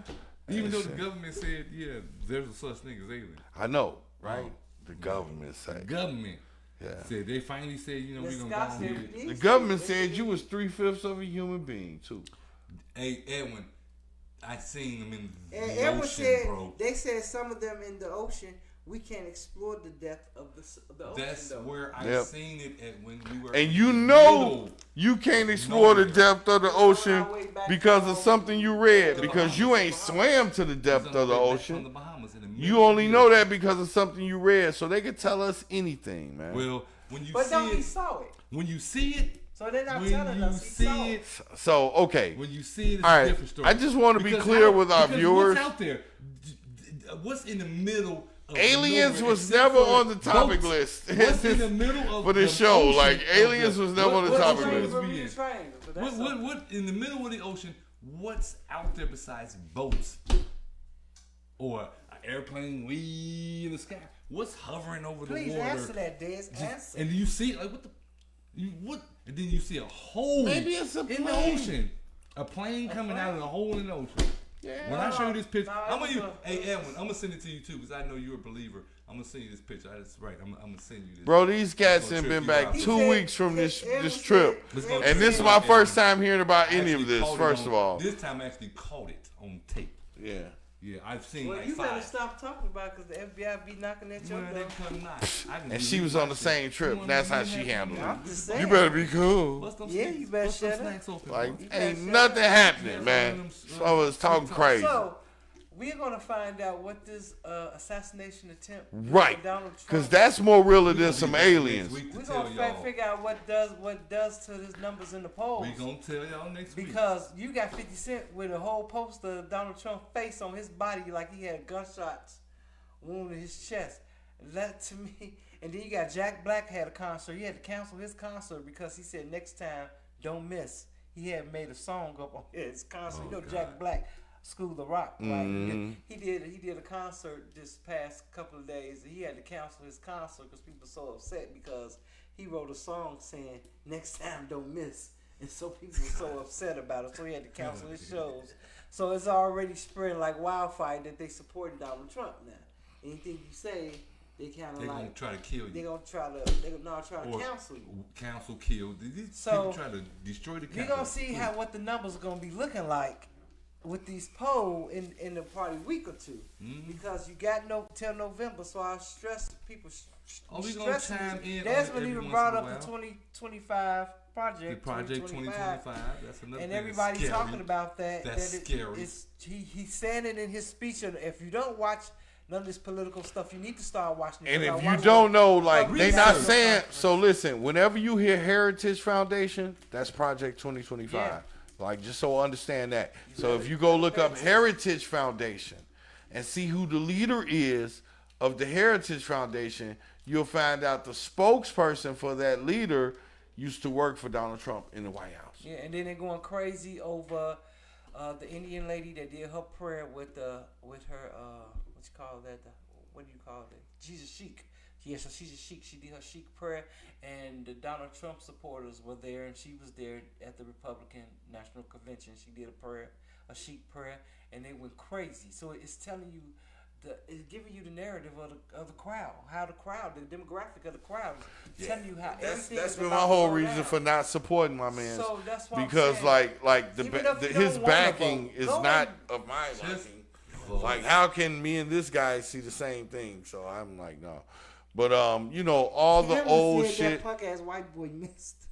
Speaker 1: Even though the
Speaker 2: shit.
Speaker 1: government said, yeah, there's a such thing as alien.
Speaker 2: I know, right? The government
Speaker 1: The
Speaker 2: say.
Speaker 1: government
Speaker 2: Yeah.
Speaker 1: said they finally said, you know,
Speaker 3: The
Speaker 1: we're gonna
Speaker 3: Scott
Speaker 1: go on
Speaker 3: said
Speaker 1: here.
Speaker 3: we need
Speaker 2: The
Speaker 3: to-
Speaker 2: government said you was 3/5 of a human being too.
Speaker 1: Hey, Edwin, I seen them in the
Speaker 3: And Edwin
Speaker 1: ocean,
Speaker 3: said
Speaker 1: bro.
Speaker 3: they said some of them in the ocean. We can't explore the depth of the ocean.
Speaker 1: That's
Speaker 3: though.
Speaker 1: where I
Speaker 2: Yep.
Speaker 1: seen it at when we were.
Speaker 2: And
Speaker 1: in
Speaker 2: you
Speaker 1: the
Speaker 2: know
Speaker 1: middle.
Speaker 2: you can't explore the depth of the ocean because of something you read. Because you ain't swam to the
Speaker 1: It's
Speaker 2: depth
Speaker 1: on the
Speaker 2: of the
Speaker 1: way back from
Speaker 2: ocean.
Speaker 1: the Bahamas in the
Speaker 2: You
Speaker 1: middle
Speaker 2: only
Speaker 1: of
Speaker 2: know
Speaker 1: the
Speaker 2: that because of something you read. So they could tell us anything, man.
Speaker 1: Well, when you
Speaker 3: But
Speaker 1: see
Speaker 3: no, he
Speaker 1: it,
Speaker 3: saw it.
Speaker 1: when you see it,
Speaker 3: So they're not
Speaker 1: when
Speaker 3: telling
Speaker 1: you
Speaker 3: us. He
Speaker 1: see
Speaker 3: saw
Speaker 1: it,
Speaker 2: So okay.
Speaker 1: when you see it, it's
Speaker 2: All
Speaker 1: a
Speaker 2: right.
Speaker 1: different story.
Speaker 2: I just want to be
Speaker 1: Because
Speaker 2: clear
Speaker 1: I-
Speaker 2: with our
Speaker 1: because
Speaker 2: viewers.
Speaker 1: What's out there? What's in the middle? Of
Speaker 2: Aliens
Speaker 1: nowhere
Speaker 2: was
Speaker 1: except
Speaker 2: never
Speaker 1: for
Speaker 2: on the topic
Speaker 1: boats?
Speaker 2: list.
Speaker 1: What's in the middle of
Speaker 2: For this
Speaker 1: the
Speaker 2: show,
Speaker 1: ocean
Speaker 2: like,
Speaker 1: of
Speaker 2: aliens was never on the topic
Speaker 1: ocean
Speaker 2: list.
Speaker 1: was we in?
Speaker 3: Triangle, so that's something.
Speaker 1: What in the middle of the ocean? What's out there besides boats or an airplane way in the sky? What's hovering over
Speaker 3: Please
Speaker 1: the water?
Speaker 3: answer that, Des. Answer.
Speaker 1: And you see like what the what? And then you see a hole
Speaker 2: Maybe it's a
Speaker 1: in the
Speaker 2: plane.
Speaker 1: ocean. A plane coming out of the hole in the ocean.
Speaker 2: Yeah.
Speaker 1: When I show you this picture,
Speaker 3: No,
Speaker 1: I'm gonna
Speaker 3: it
Speaker 1: you.
Speaker 3: was
Speaker 1: Hey Edwin, I'm gonna send it to you too because I know you're a believer. I'm gonna send you this picture. That's right. I'm gonna send you this.
Speaker 2: Bro, these cats
Speaker 1: Gonna
Speaker 2: have
Speaker 1: trip
Speaker 2: been
Speaker 1: you
Speaker 2: back
Speaker 1: out.
Speaker 2: 2 weeks from this
Speaker 3: Edwin
Speaker 2: this
Speaker 3: said-
Speaker 2: trip.
Speaker 1: Let's go
Speaker 2: And this is
Speaker 1: trip
Speaker 2: my
Speaker 1: you out,
Speaker 2: first
Speaker 1: Edwin.
Speaker 2: time hearing about
Speaker 1: I
Speaker 2: any of
Speaker 1: actually
Speaker 2: this,
Speaker 1: caught it
Speaker 2: first
Speaker 1: on-
Speaker 2: of all.
Speaker 1: This time I actually caught it on tape.
Speaker 2: Yeah.
Speaker 1: Yeah, I've seen
Speaker 3: Well,
Speaker 1: like
Speaker 3: you better
Speaker 1: five.
Speaker 3: stop talking about it because the FBI be knocking at your
Speaker 1: Man,
Speaker 3: door.
Speaker 1: they come not. I can
Speaker 2: And
Speaker 1: do
Speaker 2: she
Speaker 1: you
Speaker 2: was on
Speaker 1: my
Speaker 2: the
Speaker 1: shit.
Speaker 2: same
Speaker 1: You
Speaker 2: trip.
Speaker 1: wanna
Speaker 2: That's
Speaker 1: be
Speaker 2: how
Speaker 1: in
Speaker 2: she
Speaker 1: that
Speaker 2: handled
Speaker 1: shit?
Speaker 3: I'm just
Speaker 2: it.
Speaker 3: saying.
Speaker 2: You better be cool.
Speaker 1: Bust them
Speaker 3: Yeah,
Speaker 1: snacks-
Speaker 3: you better
Speaker 1: bust them
Speaker 3: shut up.
Speaker 1: snacks open,
Speaker 2: Like,
Speaker 1: bro.
Speaker 3: You better
Speaker 2: ain't
Speaker 3: shut
Speaker 2: nothing
Speaker 3: up.
Speaker 2: happening, man. So I was talking crazy.
Speaker 3: So, we're going to find out what this assassination attempt
Speaker 2: Right.
Speaker 3: for Donald Trump.
Speaker 2: Because that's more realer
Speaker 1: We
Speaker 2: than
Speaker 1: gonna
Speaker 2: some
Speaker 1: be back next
Speaker 2: aliens.
Speaker 1: week to
Speaker 3: We're
Speaker 1: tell
Speaker 3: going
Speaker 1: y'all.
Speaker 3: to figure out what does to his numbers in the polls.
Speaker 1: We gonna tell y'all next week.
Speaker 3: Because you got 50 Cent with a whole poster of Donald Trump's face on his body like he had gunshots wound in his chest. That to me. And then you got Jack Black had a concert. He had to cancel his concert because he said next time don't miss. He had made a song up on his concert. You know Jack Black, School of Rock, right? He did a concert this past couple of days. He had to cancel his concert because people were so upset because he wrote a song saying next time don't miss. And so people were so upset about it, so he had to cancel his shows. So it's already spreading like wildfire that they supporting Donald Trump now. Anything you say, they kind of
Speaker 1: They gonna
Speaker 3: like
Speaker 1: try to kill
Speaker 3: they
Speaker 1: you.
Speaker 3: gonna try to
Speaker 1: Or
Speaker 3: cancel you.
Speaker 1: Cancel, kill. These
Speaker 3: So,
Speaker 1: people try to destroy the
Speaker 3: We're
Speaker 1: capital.
Speaker 3: gonna see how what the numbers are gonna be looking like with these polls in the probably week or two, because you got till November. So I stress people.
Speaker 1: Oh, we gonna
Speaker 3: stressing
Speaker 1: chime
Speaker 3: this.
Speaker 1: in
Speaker 3: Desmond
Speaker 1: on it every
Speaker 3: even
Speaker 1: once
Speaker 3: brought
Speaker 1: in a
Speaker 3: up the
Speaker 1: while.
Speaker 3: 2025 project.
Speaker 1: The project 2025. That's another
Speaker 3: And
Speaker 1: thing
Speaker 3: everybody's
Speaker 1: that's scary.
Speaker 3: talking about that.
Speaker 1: That's
Speaker 3: that
Speaker 1: scary.
Speaker 3: He said it in his speech. And if you don't watch none of this political stuff, you need to start watching it.
Speaker 2: And
Speaker 3: Because
Speaker 2: if
Speaker 3: I
Speaker 2: you
Speaker 3: watched
Speaker 2: don't
Speaker 3: it.
Speaker 2: know, like,
Speaker 3: Research.
Speaker 2: they not saying, so listen, whenever you hear Heritage Foundation, that's Project 2025.
Speaker 3: Yeah.
Speaker 2: Like, just so understand that. So if you go look up Heritage Foundation and see who the leader is of the Heritage Foundation, you'll find out the spokesperson for that leader used to work for Donald Trump in the White House.
Speaker 3: Yeah, and then they're going crazy over the Indian lady that did her prayer with her what you call that? What do you call it? She's a sheik. Yeah, so she's a sheik. She did her sheik prayer, and the Donald Trump supporters were there, and she was there at the Republican National Convention. She did a prayer a sheep prayer, and they went crazy. So it's telling you, it's giving you the narrative of the crowd, how the crowd, the demographic of the crowd, is telling you how everything.
Speaker 2: That's
Speaker 3: is
Speaker 2: been
Speaker 3: about
Speaker 2: my whole
Speaker 3: to go
Speaker 2: reason
Speaker 3: down.
Speaker 2: for not supporting my man.
Speaker 3: So that's why
Speaker 2: because
Speaker 3: I'm saying,
Speaker 2: like
Speaker 3: even if you
Speaker 2: his
Speaker 3: don't wanna
Speaker 2: backing
Speaker 3: vote,
Speaker 2: is
Speaker 3: go
Speaker 2: not
Speaker 3: and-
Speaker 2: of my
Speaker 1: Just
Speaker 2: liking.
Speaker 1: vote.
Speaker 2: Like, how can me and this guy see the same thing? So I'm like, no. But you know, all the
Speaker 3: Never
Speaker 2: old
Speaker 3: said
Speaker 2: shit.
Speaker 3: That punk ass white boy missed.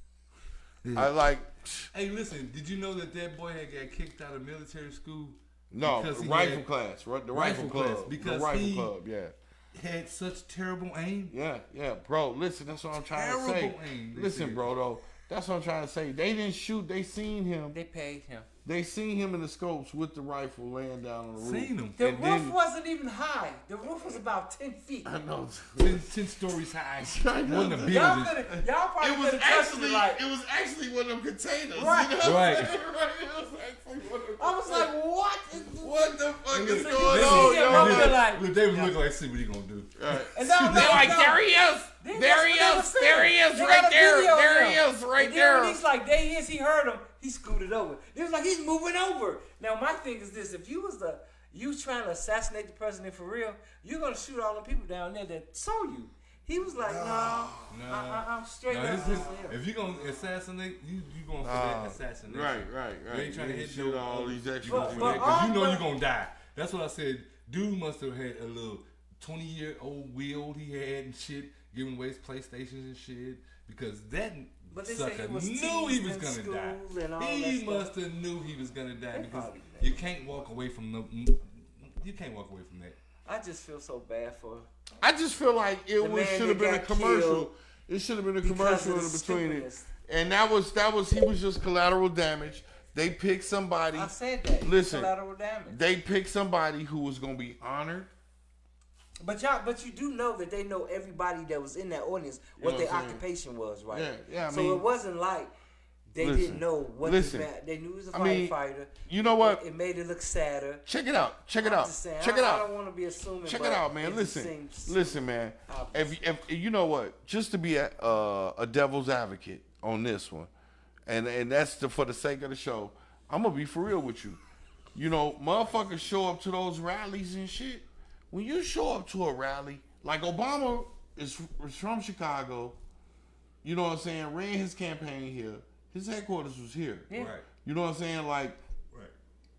Speaker 2: I like.
Speaker 1: Hey, listen, did you know that boy had got kicked out of military school?
Speaker 2: No,
Speaker 1: Because
Speaker 2: the
Speaker 1: he
Speaker 2: rifle
Speaker 1: had-
Speaker 2: class, right? The
Speaker 1: Rifle
Speaker 2: rifle
Speaker 1: class,
Speaker 2: club,
Speaker 1: because
Speaker 2: the rifle
Speaker 1: he-
Speaker 2: club, yeah.
Speaker 1: Had such terrible aim.
Speaker 2: Yeah, bro. Listen, that's what I'm trying to say.
Speaker 1: Terrible aim, they
Speaker 2: Listen,
Speaker 1: said.
Speaker 2: bro, though. That's what I'm trying to say. They didn't shoot. They seen him.
Speaker 3: They paid him.
Speaker 2: They seen him in the scopes with the rifle laying down on the roof.
Speaker 1: Seen him.
Speaker 3: The
Speaker 2: And
Speaker 3: roof
Speaker 2: then-
Speaker 3: wasn't even high. The roof was about 10 feet.
Speaker 2: I know.
Speaker 1: 10 stories high.
Speaker 2: I know.
Speaker 1: Wasn't a
Speaker 3: Y'all
Speaker 1: building.
Speaker 3: y'all probably
Speaker 2: It was
Speaker 3: could have touched
Speaker 2: actually
Speaker 3: it like.
Speaker 2: it was actually one of them containers.
Speaker 3: Right.
Speaker 2: You know?
Speaker 1: Right.
Speaker 2: It was actually one of them.
Speaker 3: I was like, what?
Speaker 2: What the fuck is
Speaker 3: So
Speaker 2: going
Speaker 3: you
Speaker 2: on?
Speaker 3: see him
Speaker 2: yo?
Speaker 3: over there like-
Speaker 1: Look, they was looking like, see what he gonna do.
Speaker 2: Right.
Speaker 3: And no,
Speaker 2: They're like,
Speaker 3: no.
Speaker 2: there he is.
Speaker 3: Then
Speaker 2: There
Speaker 3: that's
Speaker 2: he
Speaker 3: what they
Speaker 2: is.
Speaker 3: was
Speaker 2: There he
Speaker 3: saying.
Speaker 2: is.
Speaker 3: They
Speaker 2: Right
Speaker 3: got a
Speaker 2: there.
Speaker 3: video of
Speaker 2: There he
Speaker 3: him.
Speaker 2: is. Right
Speaker 3: And then when
Speaker 2: there.
Speaker 3: he's like, there he is, he heard him, he scooted over. It was like, he's moving over. Now, my thing is this, if you was you trying to assassinate the president for real, you're going to shoot all the people down there that saw you. He was like, no, I'm straight
Speaker 1: No,
Speaker 3: up.
Speaker 1: if you gonna assassinate, you going for that assassination.
Speaker 2: Right.
Speaker 1: You ain't trying to hit
Speaker 2: shoot
Speaker 1: no-
Speaker 2: all these extra
Speaker 3: But-
Speaker 2: people.
Speaker 3: but
Speaker 1: Because you know
Speaker 3: all
Speaker 1: you're
Speaker 3: the-
Speaker 1: gonna die. That's what I said. Dude must have had a little 20-year-old wheel he had and shit, giving away his PlayStations and shit. Because that
Speaker 3: But they said
Speaker 1: sucker
Speaker 3: he was
Speaker 1: knew he
Speaker 3: teased
Speaker 1: was
Speaker 3: in
Speaker 1: gonna die.
Speaker 3: schools and all
Speaker 1: He
Speaker 3: that stuff.
Speaker 1: must have knew he was gonna die
Speaker 3: They
Speaker 1: because
Speaker 3: probably did.
Speaker 1: you can't walk away from you can't walk away from that.
Speaker 3: I just feel so bad for him.
Speaker 2: I just feel like it
Speaker 3: The man
Speaker 2: should have
Speaker 3: that
Speaker 2: been a
Speaker 3: got
Speaker 2: commercial.
Speaker 3: killed
Speaker 2: It should have been a
Speaker 3: because
Speaker 2: commercial
Speaker 3: of
Speaker 2: in
Speaker 3: the
Speaker 2: between it.
Speaker 3: stupidness.
Speaker 2: And that was he was just collateral damage. They picked somebody.
Speaker 3: I said that.
Speaker 2: Listen,
Speaker 3: Collateral damage.
Speaker 2: they picked somebody who was gonna be honored.
Speaker 3: But you do know that they know everybody that was in that audience
Speaker 2: You
Speaker 3: what
Speaker 2: know
Speaker 3: their
Speaker 2: what I'm saying?
Speaker 3: occupation was, right?
Speaker 2: Yeah, I
Speaker 3: so
Speaker 2: mean-
Speaker 3: it wasn't like they
Speaker 2: Listen,
Speaker 3: didn't know what
Speaker 2: listen.
Speaker 3: they knew he was a
Speaker 2: I mean,
Speaker 3: firefighter.
Speaker 2: You know what?
Speaker 3: It made it look sadder.
Speaker 2: Check it out. Check it
Speaker 3: I'm
Speaker 2: out.
Speaker 3: just saying,
Speaker 2: Check it
Speaker 3: I
Speaker 2: out.
Speaker 3: don't want to be assuming.
Speaker 2: Check
Speaker 3: but
Speaker 2: it out, man.
Speaker 3: it just
Speaker 2: Listen,
Speaker 3: seems
Speaker 2: listen, man.
Speaker 3: obvious.
Speaker 2: If you know what, just to be a devil's advocate on this one, and that's for the sake of the show, I'm gonna be for real with you. You know, motherfuckers show up to those rallies and shit. When you show up to a rally, like Obama is from Chicago, you know what I'm saying? Ran his campaign here. His headquarters was here.
Speaker 3: Yeah.
Speaker 1: Right.
Speaker 2: You know what I'm saying? Like,
Speaker 1: Right.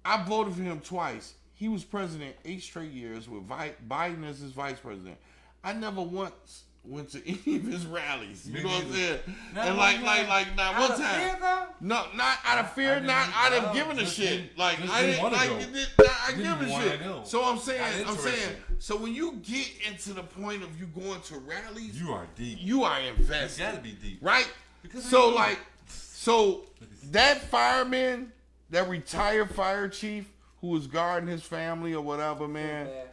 Speaker 2: I voted for him twice. He was president 8 straight years with Biden as his vice president. I never once went to any of his rallies. You
Speaker 1: Me
Speaker 2: know what I'm
Speaker 1: neither.
Speaker 2: saying?
Speaker 1: Not
Speaker 2: And
Speaker 1: one
Speaker 2: like
Speaker 1: time.
Speaker 2: not
Speaker 3: Out
Speaker 2: one
Speaker 3: of
Speaker 2: time.
Speaker 3: fear, though?
Speaker 2: No, not out of fear,
Speaker 1: didn't-
Speaker 2: not out of
Speaker 1: no,
Speaker 2: giving a
Speaker 1: just
Speaker 2: shit.
Speaker 1: didn't-
Speaker 2: Like
Speaker 1: just
Speaker 2: I
Speaker 1: didn't
Speaker 2: didn't
Speaker 1: wanna
Speaker 2: like
Speaker 1: go.
Speaker 2: I
Speaker 1: Didn't
Speaker 2: give a
Speaker 1: wanna
Speaker 2: shit.
Speaker 1: go.
Speaker 2: So I'm
Speaker 1: Not
Speaker 2: saying,
Speaker 1: interested.
Speaker 2: so when you get into the point of you going to rallies,
Speaker 1: You are deep.
Speaker 2: you are
Speaker 1: You
Speaker 2: invested.
Speaker 1: gotta be deep.
Speaker 2: Right?
Speaker 1: Because
Speaker 2: So
Speaker 1: I-
Speaker 2: like, so that fireman, that retired fire chief who was guarding his family or whatever, man,
Speaker 3: Yeah.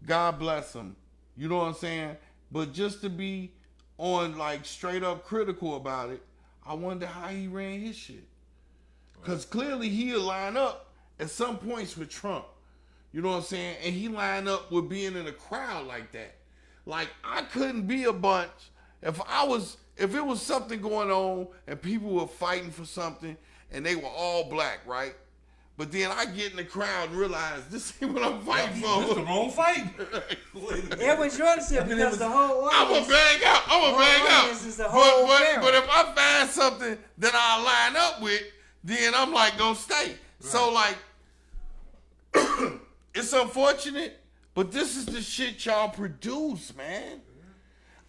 Speaker 2: God bless him. You know what I'm saying? But just to be on like straight up critical about it, I wonder how he ran his shit. Cause clearly he'll line up at some points with Trump. You know what I'm saying? And he lined up with being in a crowd like that. Like I couldn't be a bunch if it was something going on and people were fighting for something and they were all black, right? But then I get in the crowd and realize this ain't what I'm fighting
Speaker 1: This the
Speaker 2: for.
Speaker 1: wrong fight.
Speaker 3: Edwin Jordan said because the whole
Speaker 2: I'm
Speaker 3: audience.
Speaker 2: a bang out. I'm a
Speaker 3: Whole
Speaker 2: bang out.
Speaker 3: audience is the whole barrel.
Speaker 2: But if I find something that I line up with, then I'm like gonna stay. So like, it's unfortunate, but this is the shit y'all produce, man.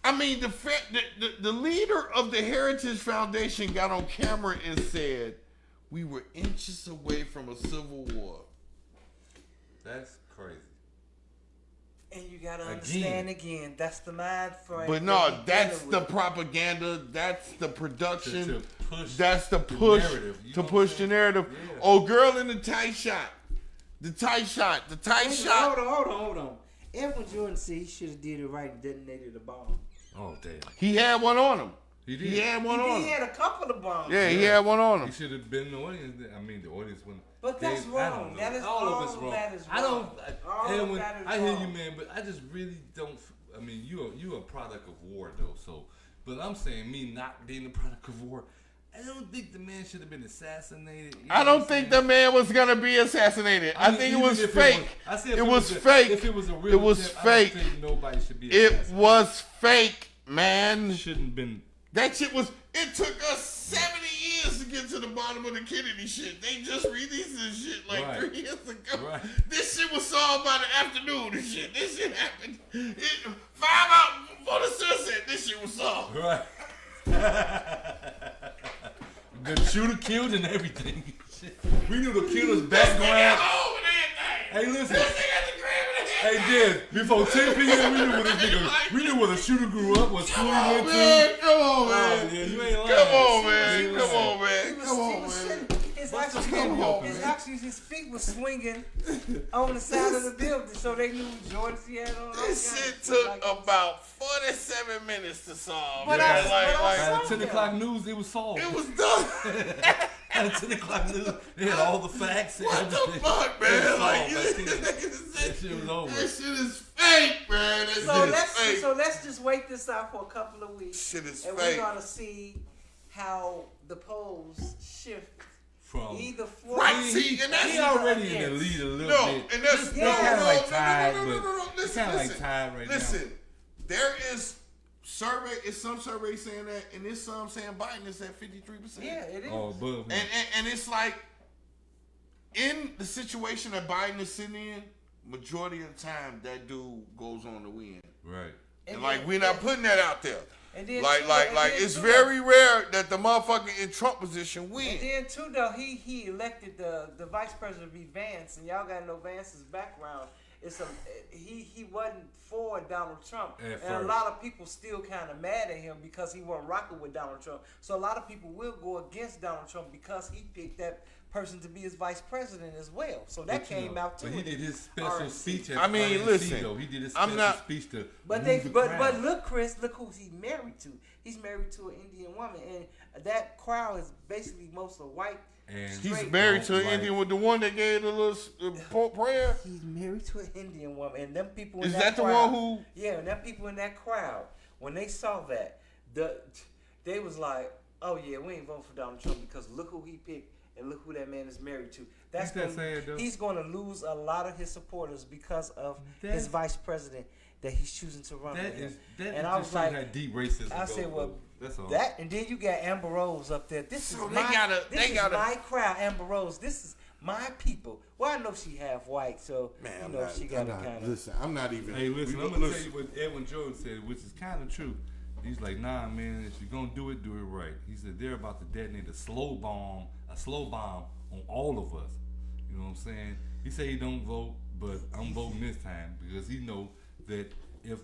Speaker 2: I mean, the leader of the Heritage Foundation got on camera and said, "We were inches away from a civil war."
Speaker 1: That's crazy.
Speaker 3: And you gotta understand again, that's the mind frame.
Speaker 2: But
Speaker 3: that
Speaker 2: no,
Speaker 3: we
Speaker 2: that's
Speaker 3: dealing
Speaker 2: the
Speaker 3: with.
Speaker 2: propaganda. That's the production.
Speaker 1: To push
Speaker 2: That's the push
Speaker 1: narrative, you
Speaker 2: to
Speaker 1: know what
Speaker 2: push
Speaker 1: I'm
Speaker 2: the
Speaker 1: saying?
Speaker 2: narrative.
Speaker 1: Yeah.
Speaker 2: Oh, girl in the tight shot. The tight shot. The tight shot.
Speaker 3: Hold on. Edwin Jordan said he should have did it right and detonated the bomb.
Speaker 1: Oh damn.
Speaker 2: He had one on him.
Speaker 1: He did.
Speaker 2: He had one on
Speaker 3: He
Speaker 2: him.
Speaker 3: had a couple of bombs.
Speaker 2: Yeah, he had one on
Speaker 1: He
Speaker 2: him.
Speaker 1: should have been in the audience. I mean, the audience wouldn't.
Speaker 3: But that's
Speaker 1: I
Speaker 3: wrong.
Speaker 1: don't know.
Speaker 3: That is
Speaker 1: all of it's
Speaker 3: all
Speaker 1: wrong.
Speaker 3: that is
Speaker 1: I don't.
Speaker 3: wrong. All of
Speaker 1: Edwin,
Speaker 3: that is
Speaker 1: I hear
Speaker 3: wrong.
Speaker 1: you, man, but I just really don't. I mean, you're a product of war, though. So, but I'm saying me not being a product of war, I don't think the man should have been assassinated.
Speaker 2: I don't think the man was gonna be assassinated. I think it was fake. It was fake.
Speaker 1: If it was a real
Speaker 2: it was
Speaker 1: attempt,
Speaker 2: fake.
Speaker 1: I don't think nobody should be
Speaker 2: It
Speaker 1: assassinated.
Speaker 2: was fake, man.
Speaker 1: Shouldn't been.
Speaker 2: That shit was. It took us 70 years to get to the bottom of the Kennedy shit. They just released this shit like
Speaker 1: Right.
Speaker 2: 3 years ago.
Speaker 1: Right.
Speaker 2: This shit was solved by the afternoon and shit. This shit happened 5 hours before the sunset. This shit was solved.
Speaker 1: Right. The shooter killed and everything. We knew the killer's background. Hey, listen. Hey, Diz, before 10 p.m., we knew where the shooter grew up, what school he went to.
Speaker 2: Come on, man.
Speaker 1: Yeah, you ain't lying.
Speaker 2: Come on, man.
Speaker 3: He was
Speaker 2: man.
Speaker 3: His feet was swinging on the side of the building, so they knew Jordans he had on.
Speaker 2: This shit took about 47 minutes to solve.
Speaker 3: But
Speaker 2: man.
Speaker 1: At the 10 o'clock news, it was solved.
Speaker 2: It was done.
Speaker 1: At the 10 o'clock news, they had all the facts. And
Speaker 2: What the
Speaker 1: everything.
Speaker 2: fuck,
Speaker 1: It was
Speaker 2: man? Like,
Speaker 1: solved at 10. That shit was over.
Speaker 2: That shit is fake, man. That shit is fake.
Speaker 3: So let's just wait this out for a couple of weeks,
Speaker 2: Shit is
Speaker 3: and
Speaker 2: fake.
Speaker 3: we're gonna see how the polls shift.
Speaker 1: From
Speaker 3: Either for
Speaker 2: Right, see, and that's
Speaker 1: he already in the lead a little
Speaker 2: No,
Speaker 1: bit.
Speaker 2: and that's
Speaker 1: They kinda like tied,
Speaker 2: no.
Speaker 1: but
Speaker 2: Listen,
Speaker 1: kinda like
Speaker 2: listen.
Speaker 1: tied right now.
Speaker 2: Listen, there is survey. Is some surveys saying that, and there's some saying Biden is at 53%.
Speaker 3: yeah, it is.
Speaker 1: Oh, above him.
Speaker 2: And it's like in the situation that Biden is sitting in, majority of the time that dude goes on to win.
Speaker 1: Right.
Speaker 2: And like we're not putting that out there.
Speaker 3: And then
Speaker 2: Like it's
Speaker 3: too,
Speaker 2: very rare that the motherfucker in Trump position win.
Speaker 3: And then too though, he elected the vice president to be Vance, and y'all gotta know Vance's background. He wasn't for Donald Trump,
Speaker 1: At
Speaker 3: and
Speaker 1: first.
Speaker 3: a lot of people still kind of mad at him because he wasn't rocking with Donald Trump. So a lot of people will go against Donald Trump because he picked that person to be his vice president as well. So that
Speaker 1: But, you
Speaker 3: came
Speaker 1: know,
Speaker 3: out too.
Speaker 1: But he did his special
Speaker 3: RNC.
Speaker 1: speech. At
Speaker 2: I mean,
Speaker 1: RNC,
Speaker 2: listen,
Speaker 1: though. He did his
Speaker 2: I'm
Speaker 1: special
Speaker 2: not-
Speaker 1: speech to.
Speaker 3: But
Speaker 1: move the
Speaker 3: but
Speaker 1: crowd.
Speaker 3: look, Chris, look who's he married to. He's married to an Indian woman, and that crowd is basically mostly white.
Speaker 1: And
Speaker 2: He's
Speaker 3: straight.
Speaker 2: married to an
Speaker 1: Like-
Speaker 2: Indian with the one that gave the little prayer.
Speaker 3: He's married to an Indian woman, and them people. In
Speaker 2: Is
Speaker 3: that
Speaker 2: that the
Speaker 3: crowd,
Speaker 2: one who?
Speaker 3: Yeah, and them people in that crowd, when they saw that, they was like, "Oh yeah, we ain't voting for Donald Trump because look who he picked and look who that man is married to." That's
Speaker 1: Ain't that sad, though?
Speaker 3: he's going to lose a lot of his supporters because of
Speaker 1: That-
Speaker 3: his vice president that he's choosing to run.
Speaker 1: That
Speaker 3: with
Speaker 1: is
Speaker 3: him.
Speaker 1: that
Speaker 3: And
Speaker 1: is
Speaker 3: I
Speaker 1: just
Speaker 3: was
Speaker 1: showing
Speaker 3: like-
Speaker 1: how deep racism
Speaker 3: I
Speaker 1: goes,
Speaker 3: said, well,
Speaker 1: though. That's all.
Speaker 3: that, and then you got Amber Rose up there. This
Speaker 2: So
Speaker 3: is
Speaker 2: they
Speaker 3: my,
Speaker 2: gotta-
Speaker 3: this
Speaker 2: they
Speaker 3: is
Speaker 2: gotta-
Speaker 3: my crowd, Amber Rose. This is my people. Well, I know she half white, so
Speaker 2: Man,
Speaker 3: you know she got to kind of.
Speaker 2: Listen, I'm not even.
Speaker 1: Hey, listen, I'm gonna tell you what Edwin Jordan said, which is kind of true. He's like, nah, man, if you're gonna do it right. He said they're about to detonate a slow bomb on all of us. You know what I'm saying? He said he don't vote, but I'm voting this time because he know that if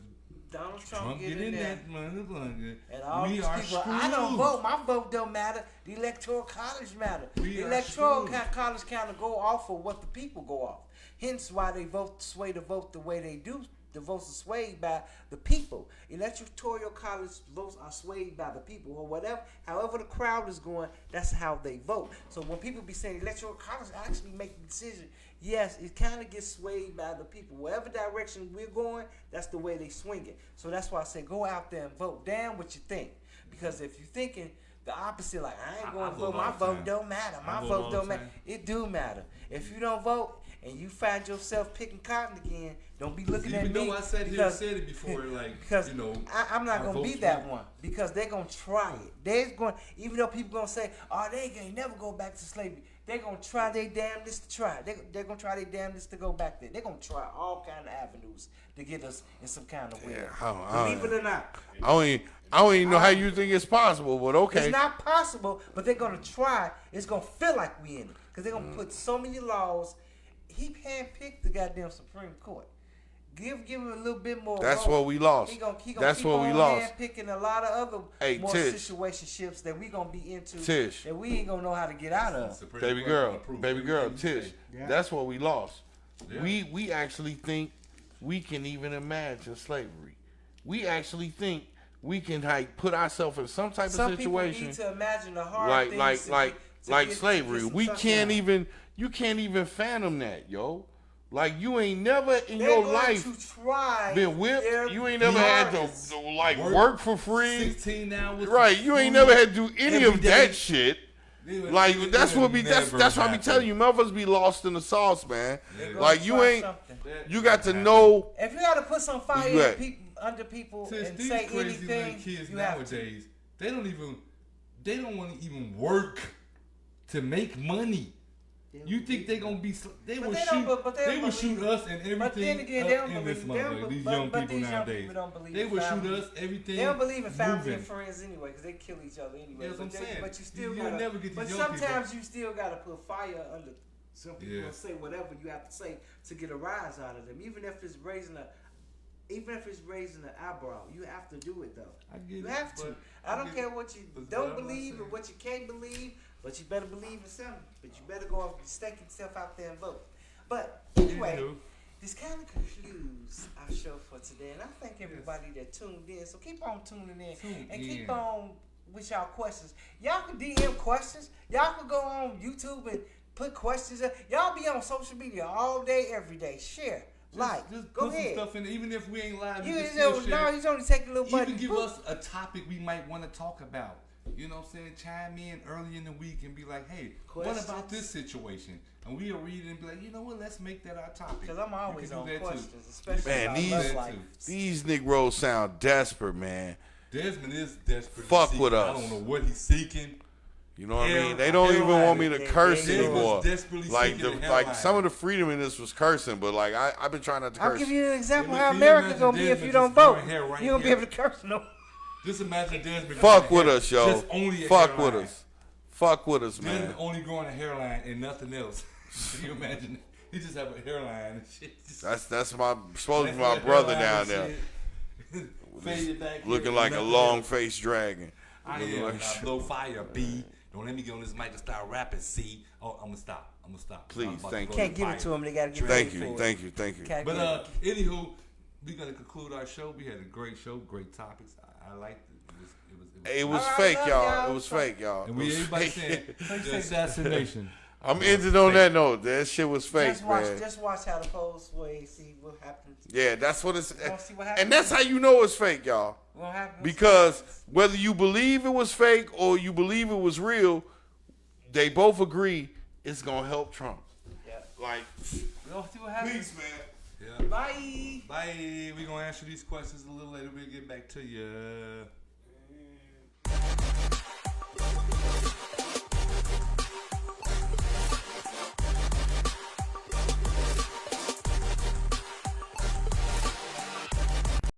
Speaker 3: Donald Trump,
Speaker 1: Trump get in that motherfucker,
Speaker 3: and all
Speaker 1: we
Speaker 3: these
Speaker 1: are
Speaker 3: people,
Speaker 1: screwed.
Speaker 3: I don't vote. My vote don't matter. The electoral college matter.
Speaker 1: We
Speaker 3: The
Speaker 1: are
Speaker 3: electoral
Speaker 1: screwed.
Speaker 3: college kind of go off of what the people go off. Hence why they sway the vote the way they do. The votes are swayed by the people. Electoral college votes are swayed by the people, or whatever. However the crowd is going, that's how they vote. So when people be saying electoral college actually make the decision, yes, it kind of gets swayed by the people. Whatever direction we're going, that's the way they swing it. So that's why I say go out there and vote. Damn what you think. Because if you're thinking the opposite, like I ain't going to vote, my vote don't matter. My
Speaker 1: vote
Speaker 3: vote
Speaker 1: all
Speaker 3: don't
Speaker 1: the
Speaker 3: matter.
Speaker 1: time.
Speaker 3: It do matter. If you don't vote and you find yourself picking cotton again, don't be looking at
Speaker 1: even
Speaker 3: me.
Speaker 1: though I said he
Speaker 3: because-
Speaker 1: said it before, like
Speaker 3: because
Speaker 1: you know,
Speaker 3: I'm not
Speaker 1: our
Speaker 3: gonna be
Speaker 1: votes
Speaker 3: that
Speaker 1: went-
Speaker 3: one because they're gonna try it. They're going, even though people gonna say, "Oh, they ain't never go back to slavery." They're gonna try their damnedest to try. They're gonna try their damnedest to go back there. They're gonna try all kind of avenues to get us in some kind of way. Believe it or not,
Speaker 2: I don't even know how you think it's possible, but okay.
Speaker 3: it's not possible. But they're gonna try. It's gonna feel like we in it because they're gonna put so many laws. He handpicked the goddamn Supreme Court. Give him a little bit more.
Speaker 2: That's
Speaker 3: rope.
Speaker 2: what we lost.
Speaker 3: He gonna
Speaker 2: That's
Speaker 3: keep
Speaker 2: what we
Speaker 3: on
Speaker 2: lost.
Speaker 3: Picking a lot of other
Speaker 2: Hey,
Speaker 3: more
Speaker 2: Tish.
Speaker 3: situationships that we gonna be into
Speaker 2: Tish.
Speaker 3: that we ain't gonna know how to get out of.
Speaker 1: Supreme
Speaker 2: Baby
Speaker 1: Court
Speaker 2: girl,
Speaker 1: approved
Speaker 2: baby girl,
Speaker 1: everything you
Speaker 2: Tish.
Speaker 1: say.
Speaker 3: Yeah.
Speaker 2: That's what we lost.
Speaker 1: Yeah.
Speaker 2: We actually think we can even imagine slavery. We actually think we can like put ourselves in some type
Speaker 3: Some
Speaker 2: of
Speaker 3: people
Speaker 2: situation
Speaker 3: need to imagine the hard
Speaker 2: like
Speaker 3: things
Speaker 2: like
Speaker 3: to get
Speaker 2: slavery.
Speaker 3: some
Speaker 2: We
Speaker 3: stuff
Speaker 2: can't
Speaker 3: done.
Speaker 2: even. You can't even fathom that, yo. Like you ain't never in
Speaker 3: They're
Speaker 2: your
Speaker 3: going
Speaker 2: life
Speaker 3: to try
Speaker 2: been whipped.
Speaker 3: their
Speaker 2: You ain't never had
Speaker 3: hardest.
Speaker 2: to like work for free.
Speaker 1: 16 hours.
Speaker 2: Right, you ain't never had to do any
Speaker 1: every
Speaker 2: of
Speaker 1: day.
Speaker 2: that shit. Like that's what be that's why I be telling you, motherfuckers be lost in the sauce, man.
Speaker 3: They're gonna
Speaker 2: Like you
Speaker 3: try
Speaker 2: ain't,
Speaker 3: something.
Speaker 2: you got to know.
Speaker 3: If you got to put some fire
Speaker 2: You
Speaker 3: in
Speaker 2: at?
Speaker 3: under people
Speaker 1: Since
Speaker 3: and
Speaker 1: these
Speaker 3: say
Speaker 1: crazy little
Speaker 3: anything,
Speaker 1: kids
Speaker 3: you have to.
Speaker 1: nowadays, they don't want to even work to make money. You think they gonna be? They
Speaker 3: But
Speaker 1: will
Speaker 3: they don't-
Speaker 1: shoot.
Speaker 3: but they
Speaker 1: They
Speaker 3: don't
Speaker 1: will
Speaker 3: believe
Speaker 1: shoot
Speaker 3: it.
Speaker 1: us and everything.
Speaker 3: But then again, they
Speaker 1: up
Speaker 3: don't
Speaker 1: in this
Speaker 3: believe. They don't
Speaker 1: motherfucker.
Speaker 3: be-
Speaker 1: These
Speaker 3: but-
Speaker 1: young
Speaker 3: but
Speaker 1: people
Speaker 3: these young
Speaker 1: nowadays.
Speaker 3: people don't believe
Speaker 1: They
Speaker 3: in
Speaker 1: will shoot
Speaker 3: family.
Speaker 1: us everything.
Speaker 3: They don't believe in family
Speaker 1: moving.
Speaker 3: and friends anyway, because they kill each other anyway.
Speaker 1: That's what I'm saying.
Speaker 3: But you still
Speaker 1: You'll
Speaker 3: gotta.
Speaker 1: never get
Speaker 3: But
Speaker 1: these young people.
Speaker 3: sometimes you still gotta put fire under. Some people
Speaker 1: Yeah.
Speaker 3: will say whatever you have to say to get a rise out of them, even if it's raising an eyebrow. You have to do it though.
Speaker 1: I get
Speaker 3: You
Speaker 1: it,
Speaker 3: have to.
Speaker 1: but
Speaker 3: I don't care what you
Speaker 1: but
Speaker 3: don't
Speaker 1: what I'm
Speaker 3: believe or
Speaker 1: saying.
Speaker 3: what you can't believe, but you better believe in something. But you better go off, stake yourself out there and vote. But anyway,
Speaker 1: Anywho.
Speaker 3: this kind of concludes our show for today, and I thank everybody that tuned in. So keep on tuning in and keep on with y'all questions. Y'all can DM questions. Y'all can go on YouTube and put questions. Y'all be on social media all day, every day. Share,
Speaker 1: Just
Speaker 3: go
Speaker 1: put
Speaker 3: ahead.
Speaker 1: some stuff in there. Even if we ain't live,
Speaker 3: You
Speaker 1: can
Speaker 3: just
Speaker 1: still
Speaker 3: don't,
Speaker 1: share.
Speaker 3: no, he's only taking a little
Speaker 1: Even
Speaker 3: button.
Speaker 1: give us a topic we might want to talk about. You know what I'm saying? Chime in early in the week and be like, hey, what about
Speaker 3: Questions?
Speaker 1: this situation? And we'll read it and be like, you know what? Let's make that our topic.
Speaker 3: Because I'm always
Speaker 1: You can
Speaker 3: on
Speaker 1: do that
Speaker 3: questions,
Speaker 1: too.
Speaker 3: especially
Speaker 2: Man,
Speaker 3: about
Speaker 2: these-
Speaker 3: love
Speaker 1: that
Speaker 3: life.
Speaker 1: too.
Speaker 2: These Negroes sound desperate, man.
Speaker 1: Desmond is desperate.
Speaker 2: Fuck
Speaker 1: to seek.
Speaker 2: with
Speaker 1: I
Speaker 2: us.
Speaker 1: don't know what he's seeking.
Speaker 2: You know what I
Speaker 1: Hell,
Speaker 2: mean? They don't even want me to
Speaker 3: they-
Speaker 2: curse
Speaker 3: they-
Speaker 1: Desmond's
Speaker 2: anymore.
Speaker 1: desperately
Speaker 2: Like
Speaker 1: seeking the
Speaker 2: like
Speaker 1: headline.
Speaker 2: some of the freedom in this was cursing, but like I've been trying not to
Speaker 3: I'll
Speaker 2: curse.
Speaker 3: give you an example
Speaker 1: Hey,
Speaker 3: how
Speaker 1: look, can you
Speaker 3: America
Speaker 1: imagine
Speaker 3: gonna be if
Speaker 1: Desmond
Speaker 3: you don't
Speaker 1: just
Speaker 3: vote.
Speaker 1: growing hair right
Speaker 3: You gonna be
Speaker 1: here?
Speaker 3: able to curse no.
Speaker 1: Just imagine Desmond.
Speaker 2: Fuck
Speaker 1: growing
Speaker 2: with
Speaker 1: a
Speaker 2: us,
Speaker 1: hair-
Speaker 2: yo.
Speaker 1: Just only a
Speaker 2: Fuck
Speaker 1: hairline.
Speaker 2: with us. Fuck with us,
Speaker 1: Desmond
Speaker 2: man.
Speaker 1: only growing a hairline and nothing else. Can you imagine? He just have a hairline and shit. Just
Speaker 2: That's my supposed to be
Speaker 1: that's
Speaker 2: my
Speaker 1: a
Speaker 2: brother
Speaker 1: hairline
Speaker 2: down
Speaker 1: and
Speaker 2: there,
Speaker 1: shit. Faded back here
Speaker 2: looking
Speaker 1: and
Speaker 2: like a
Speaker 1: nothing
Speaker 2: long
Speaker 1: else.
Speaker 2: faced dragon.
Speaker 1: I
Speaker 2: Looking
Speaker 1: am.
Speaker 2: like-
Speaker 1: I blow fire, B. Don't let me get on this mic and start rapping, C. Oh, I'm gonna stop.
Speaker 2: Please,
Speaker 1: I'm about
Speaker 2: thank
Speaker 1: blow
Speaker 2: you.
Speaker 3: Can't
Speaker 1: the
Speaker 3: give
Speaker 1: fire.
Speaker 3: it to them. They gotta get
Speaker 2: Thank
Speaker 3: paid
Speaker 2: you,
Speaker 3: for it.
Speaker 2: thank you, thank you.
Speaker 3: Can't
Speaker 1: But
Speaker 3: give it.
Speaker 1: anywho, we're gonna conclude our show. We had a great show, great topics. I liked it.
Speaker 2: It was
Speaker 3: All right,
Speaker 2: fake,
Speaker 3: love
Speaker 2: y'all.
Speaker 3: y'all.
Speaker 2: It was fake, y'all.
Speaker 1: And
Speaker 2: It
Speaker 1: we
Speaker 2: was
Speaker 1: everybody
Speaker 2: fake.
Speaker 1: saying the assassination.
Speaker 2: I'm ending on that note. That shit was fake, man.
Speaker 3: Just watch how the polls sway. See what happens.
Speaker 2: Yeah, that's what it's.
Speaker 3: wanna see what happens?
Speaker 2: And that's how you know it's fake, y'all.
Speaker 3: What happens?
Speaker 2: Because whether you believe it was fake or you believe it was real, they both agree it's gonna help Trump.
Speaker 3: Yeah.
Speaker 2: Like,
Speaker 3: We gonna see what happens.
Speaker 2: peace, man.
Speaker 1: Yeah.
Speaker 3: Bye.
Speaker 1: Bye. We're gonna answer these questions a little later. We'll get back to you.